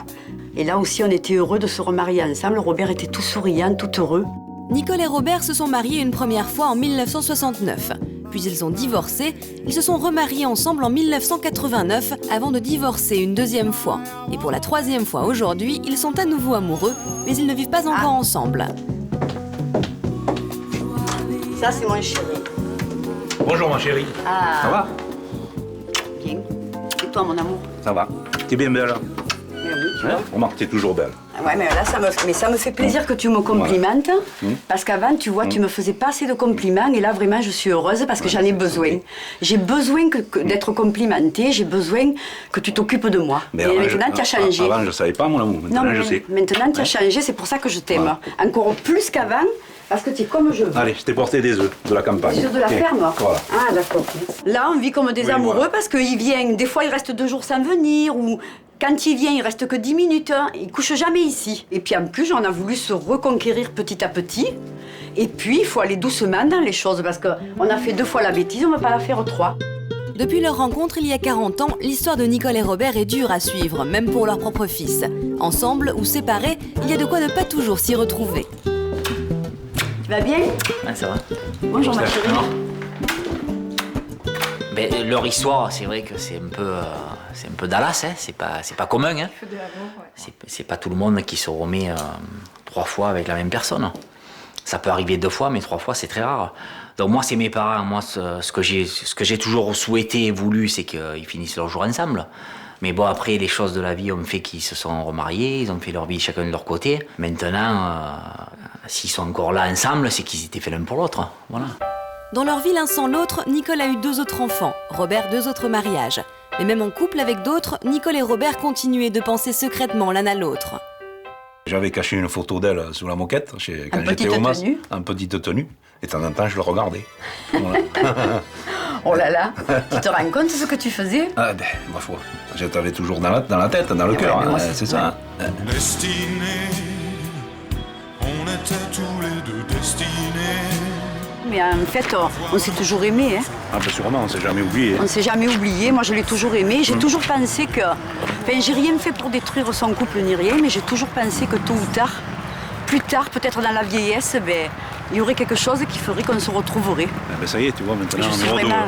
Et là aussi, on était heureux de se remarier ensemble. Robert était tout souriant, tout heureux. Nicole et Robert se sont mariés une première fois en 1969. Puis ils ont divorcé. Ils se sont remariés ensemble en 1989 avant de divorcer une 2e fois. Et pour la 3e fois aujourd'hui, ils sont à nouveau amoureux, mais ils ne vivent pas encore ensemble. Ça, c'est mon chéri. Bonjour ma chérie. Ah. Ça va? Bien. Et toi, mon amour? Ça va. T'es bien belle. Mais oui, tu vois. Remarque, t'es toujours belle. Ouais, mais là, ça me fait plaisir que tu me complimentes. Voilà. Parce qu'avant, tu vois, tu me faisais pas assez de compliments. Et là, vraiment, je suis heureuse parce que j'en ai besoin. J'ai besoin d'être complimentée. J'ai besoin que tu t'occupes de moi. Mais et avant, maintenant, tu as changé. Avant, je savais pas, mon amour. Maintenant, Non, je mais sais. maintenant, tu as changé. C'est pour ça que je t'aime. Encore plus qu'avant. Parce que tu es comme je veux. Allez, je t'ai porté des œufs de la campagne. Des œufs de la Tiens, ferme. Voilà. Ah, d'accord. Là, on vit comme des Oui, amoureux voilà. parce qu'il vient. Des fois, il reste 2 jours sans venir. Ou quand il vient, il reste que 10 minutes. Hein. Il couche jamais ici. Et puis en plus, on a voulu se reconquérir petit à petit. Et puis, il faut aller doucement dans les choses parce qu'on a fait 2 fois la bêtise, on ne va pas la faire 3. Depuis leur rencontre il y a 40 ans, l'histoire de Nicole et Robert est dure à suivre, même pour leur propre fils. Ensemble ou séparés, il y a de quoi ne pas toujours s'y retrouver. Tu vas bien? Ouais, ça va. Bonjour ma chérie. Ben, leur histoire, c'est vrai que c'est un peu Dallas, hein. C'est pas commun. Hein. C'est pas tout le monde qui se remet 3 fois avec la même personne. Ça peut arriver 2 fois, mais 3 fois, c'est très rare. Donc moi, c'est mes parents. Moi, ce que j'ai toujours souhaité et voulu, c'est qu'ils finissent leur jour ensemble. Mais bon, après, les choses de la vie ont fait qu'ils se sont remariés, ils ont fait leur vie chacun de leur côté. Maintenant, s'ils sont encore là ensemble, c'est qu'ils étaient faits l'un pour l'autre. Voilà. Dans leur vie l'un sans l'autre, Nicole a eu 2 autres enfants, Robert 2 autres mariages. Mais même en couple avec d'autres, Nicole et Robert continuaient de penser secrètement l'un à l'autre. J'avais caché une photo d'elle sous la moquette quand j'étais au MAS, en petite tenue. Et de temps en temps, je le regardais. Voilà. Oh là là, tu te rends compte de ce que tu faisais? Ah ben, ma foi, je t'avais toujours dans la tête, dans le cœur, hein, c'est ça. Destinés, on était tous les 2 destinés. Mais en fait, on s'est toujours aimés. Hein. Ah ben sûrement, on s'est jamais oublié. On ne s'est jamais oublié. Moi, je l'ai toujours aimé. J'ai toujours pensé que... Enfin, j'ai rien fait pour détruire son couple ni rien, mais j'ai toujours pensé que tôt ou tard, plus tard, peut-être dans la vieillesse, ben, il y aurait quelque chose qui ferait qu'on se retrouverait. Ah ben ça y est, tu vois, maintenant,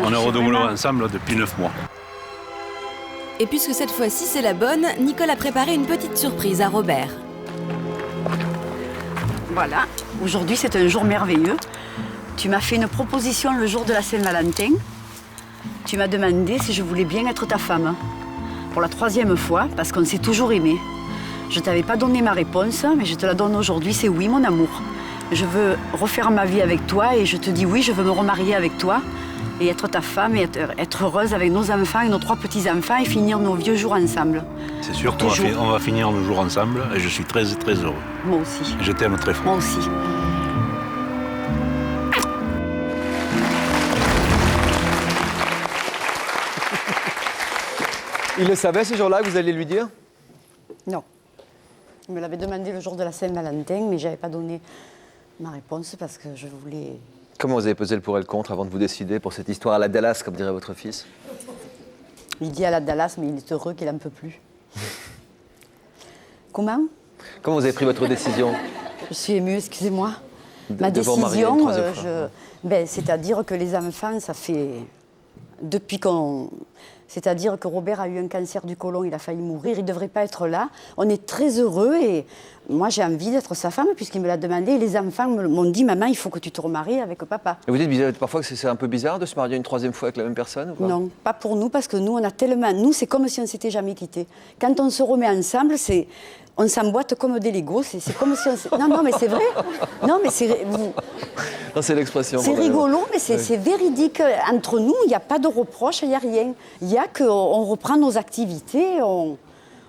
on est redoublés ensemble depuis 9 mois. Et puisque cette fois-ci c'est la bonne, Nicole a préparé une petite surprise à Robert. Voilà, aujourd'hui c'est un jour merveilleux. Tu m'as fait une proposition le jour de la Saint-Valentin. Tu m'as demandé si je voulais bien être ta femme. Pour la 3e fois, parce qu'on s'est toujours aimé. Je ne t'avais pas donné ma réponse, mais je te la donne aujourd'hui, c'est oui, mon amour. Je veux refaire ma vie avec toi et je te dis oui, je veux me remarier avec toi et être ta femme et être heureuse avec nos enfants et nos 3 petits-enfants et finir nos vieux jours ensemble. C'est sûr qu'on va finir nos jours ensemble et je suis très, très heureux. Moi aussi. Je t'aime très fort. Moi aussi. Il le savait ce jour-là que vous alliez lui dire? Non. Il me l'avait demandé le jour de la Saint-Valentin, mais je n'avais pas donné ma réponse parce que je voulais... Comment vous avez pesé le pour et le contre avant de vous décider pour cette histoire à la Dallas, comme dirait votre fils? Il dit à la Dallas, mais il est heureux qu'il n'en peut plus. Comment? Comment vous avez pris votre décision? Je suis émue, excusez-moi. Ma de vous remarier une décision, 3e fois. c'est-à-dire que les enfants, ça fait... Depuis qu'on C'est-à-dire que Robert a eu un cancer du côlon, il a failli mourir, il ne devrait pas être là. On est très heureux et moi j'ai envie d'être sa femme puisqu'il me l'a demandé. Et les enfants m'ont dit, maman, il faut que tu te remaries avec papa. Et vous dites parfois que c'est un peu bizarre de se marier une troisième fois avec la même personne ou pas? Non, pas pour nous, parce que nous, on a tellement... Nous, c'est comme si on ne s'était jamais quittés. Quand on se remet ensemble, c'est... On s'emboîte comme des Legos, c'est comme si on... Non, mais c'est vrai. Non, mais c'est... Non, c'est l'expression. C'est rigolo, mais c'est véridique. Entre nous, il n'y a pas de reproche, il n'y a rien. Il y a qu'on reprend nos activités, on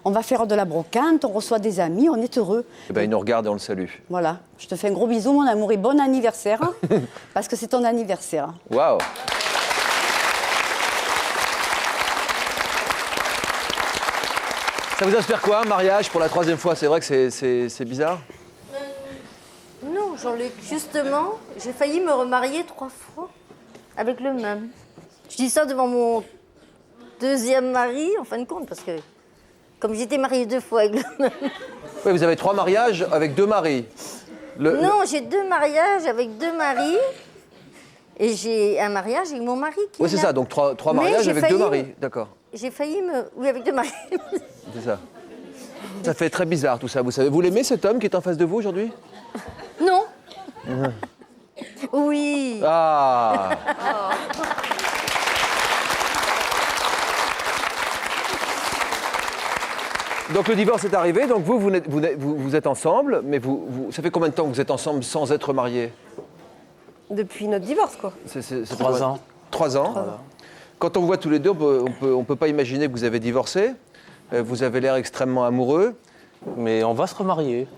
va faire de la brocante, on reçoit des amis, on est heureux. Eh ben, il nous regarde et on le salue. Voilà, je te fais un gros bisou, mon amour, et bon anniversaire, parce que c'est ton anniversaire. Waouh! Ça vous inspire quoi, un mariage pour la troisième fois? C'est vrai que c'est bizarre? Non, Jean-Luc, justement, j'ai failli me remarier 3 fois avec le même. Je dis ça devant mon deuxième mari, en fin de compte, parce que comme j'étais mariée 2 fois avec le même... Oui, vous avez 3 mariages avec 2 maris. Non, j'ai 2 mariages avec 2 maris. Et j'ai un mariage avec mon mari qui... Oui, c'est ça, donc 3 mariages avec 2 maris, d'accord. J'ai failli me... Oui, avec 2 maris. C'est ça. Ça fait très bizarre tout ça, vous savez. Vous l'aimez cet homme qui est en face de vous aujourd'hui? Non. Oui. Ah. Donc le divorce est arrivé, donc vous êtes ensemble, mais ça fait combien de temps que vous êtes ensemble sans être mariés? Depuis notre divorce, quoi. C'est 3 ans. 3 ans. Voilà. Quand on vous voit tous les deux, on peut pas imaginer que vous avez divorcé. Vous avez l'air extrêmement amoureux. Mais on va se remarier.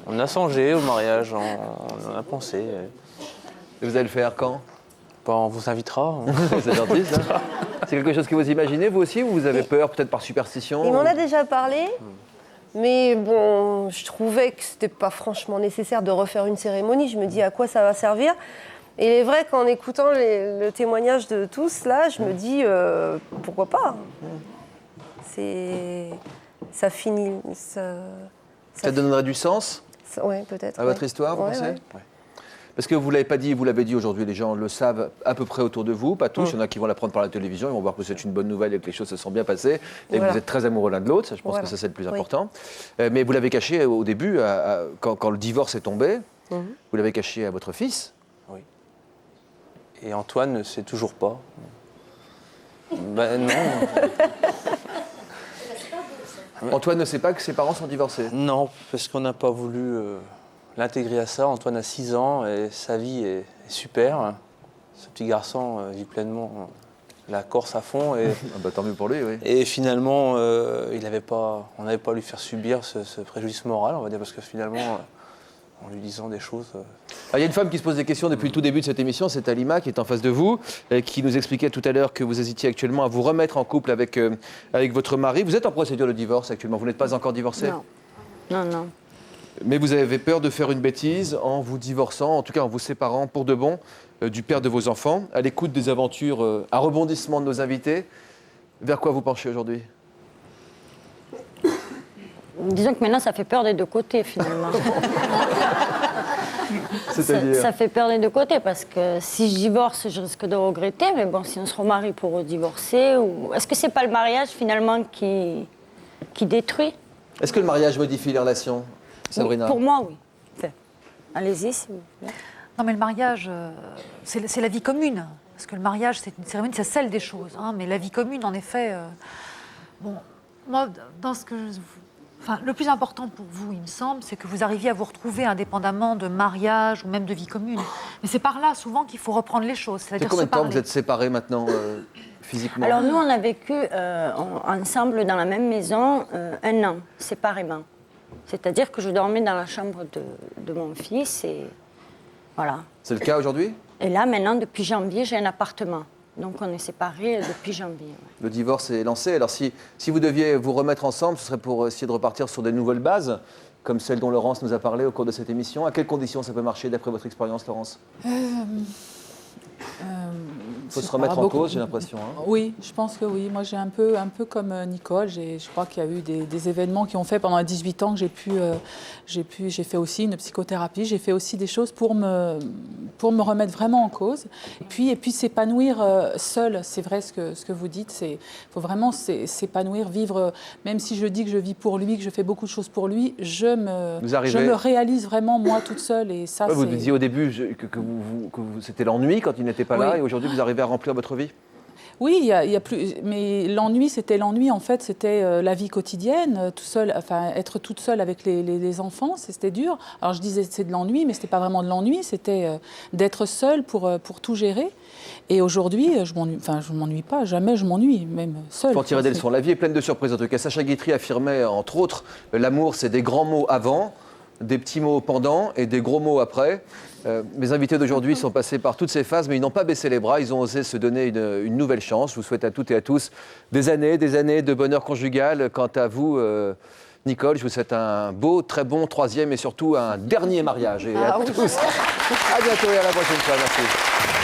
On a songé au mariage, on en a pensé. Et vous allez le faire quand? On vous invitera. C'est gentil, ça. C'est quelque chose que vous imaginez, vous aussi, ou vous avez peur, peut-être par superstition? Il m'en a déjà parlé, mais bon, je trouvais que c'était pas franchement nécessaire de refaire une cérémonie. Je me dis à quoi ça va servir. Et il est vrai qu'en écoutant le témoignage de tous, là, je me dis pourquoi pas. Ça finit. Ça donnerait du sens? Oui, peut-être. À votre histoire, vous pensez? Parce que vous ne l'avez pas dit, vous l'avez dit aujourd'hui, les gens le savent à peu près autour de vous, pas tous, il y en a qui vont l'apprendre par la télévision, ils vont voir que c'est une bonne nouvelle et que les choses se sont bien passées, et que vous êtes très amoureux l'un de l'autre, ça, je pense que ça c'est le plus important. Mais vous l'avez caché au début, quand le divorce est tombé, vous l'avez caché à votre fils. Oui. Et Antoine ne sait toujours pas. Ben non. Antoine ne sait pas que ses parents sont divorcés? Non, parce qu'on n'a pas voulu l'intégrer à ça. Antoine a 6 ans et sa vie est super. Ce petit garçon vit pleinement la Corse à fond. Et, tant mieux pour lui, oui. Et finalement, on n'avait pas à lui faire subir ce préjudice moral, on va dire, parce que finalement, en lui disant des choses... Il y a une femme qui se pose des questions depuis le tout début de cette émission, c'est Alima qui est en face de vous, qui nous expliquait tout à l'heure que vous hésitiez actuellement à vous remettre en couple avec votre mari. Vous êtes en procédure de divorce actuellement, vous n'êtes pas encore divorcé? Non. Non. Mais vous avez peur de faire une bêtise en vous divorçant, en tout cas en vous séparant pour de bon du père de vos enfants. À l'écoute des aventures à rebondissement de nos invités, vers quoi vous penchez aujourd'hui? Disons que maintenant, ça fait peur des 2 côtés, finalement. C'est-à-dire? Ça fait peur des 2 côtés, parce que si je divorce, je risque de regretter, mais bon, si on se remarie pour divorcer, ou... est-ce que c'est pas le mariage, finalement, qui détruit? Est-ce que le mariage modifie les relations, Sabrina? Pour moi, oui. Enfin, allez-y, si vous voulez. Non, mais le mariage, c'est la vie commune. Parce que le mariage, c'est une cérémonie, ça scelle des choses. Hein, mais la vie commune, en effet... bon, moi, dans ce que le plus important pour vous, il me semble, c'est que vous arriviez à vous retrouver indépendamment de mariage ou même de vie commune. Mais c'est par là, souvent, qu'il faut reprendre les choses. C'est-à-dire combien de temps vous êtes séparés maintenant, physiquement? Alors, nous, on a vécu ensemble dans la même maison 1 an, séparément. C'est-à-dire que je dormais dans la chambre de mon fils et voilà. C'est le cas aujourd'hui? Et là, maintenant, depuis janvier, j'ai un appartement. Donc, on est séparés depuis janvier. Ouais. Le divorce est lancé. Alors, si vous deviez vous remettre ensemble, ce serait pour essayer de repartir sur des nouvelles bases, comme celles dont Laurence nous a parlé au cours de cette émission. À quelles conditions ça peut marcher, d'après votre expérience, Laurence? Il faut se remettre en cause, j'ai l'impression. Hein. Oui, je pense que oui. Moi, j'ai un peu comme Nicole. Je crois qu'il y a eu des événements qui ont fait pendant 18 ans que j'ai fait aussi une psychothérapie. J'ai fait aussi des choses pour me remettre vraiment en cause. Et puis s'épanouir seul. C'est vrai ce que vous dites. Il faut vraiment s'épanouir, vivre. Même si je dis que je vis pour lui, que je fais beaucoup de choses pour lui, je me réalise vraiment moi toute seule. Et ça, vous disiez au début que c'était l'ennui quand il n'était pas là, et aujourd'hui vous arrivez à remplir votre vie? Oui, il y a plus. Mais l'ennui, en fait, c'était la vie quotidienne, tout seul, enfin, être toute seule avec les enfants, c'était dur. Alors je disais c'est de l'ennui, mais c'était pas vraiment de l'ennui, c'était d'être seule pour tout gérer. Et aujourd'hui, je m'ennuie pas, jamais je m'ennuie, même seule. Pour tirer des leçons, la vie est pleine de surprises. En tout cas, Sacha Guitry affirmait, entre autres, l'amour, c'est des grands mots avant, des petits mots pendant et des gros mots après. Mes invités d'aujourd'hui sont passés par toutes ces phases, mais ils n'ont pas baissé les bras, ils ont osé se donner une nouvelle chance. Je vous souhaite à toutes et à tous des années de bonheur conjugal. Quant à vous, Nicole, je vous souhaite un beau, très bon troisième et surtout un dernier mariage. Et à tous, à bientôt et à la prochaine fois. Merci.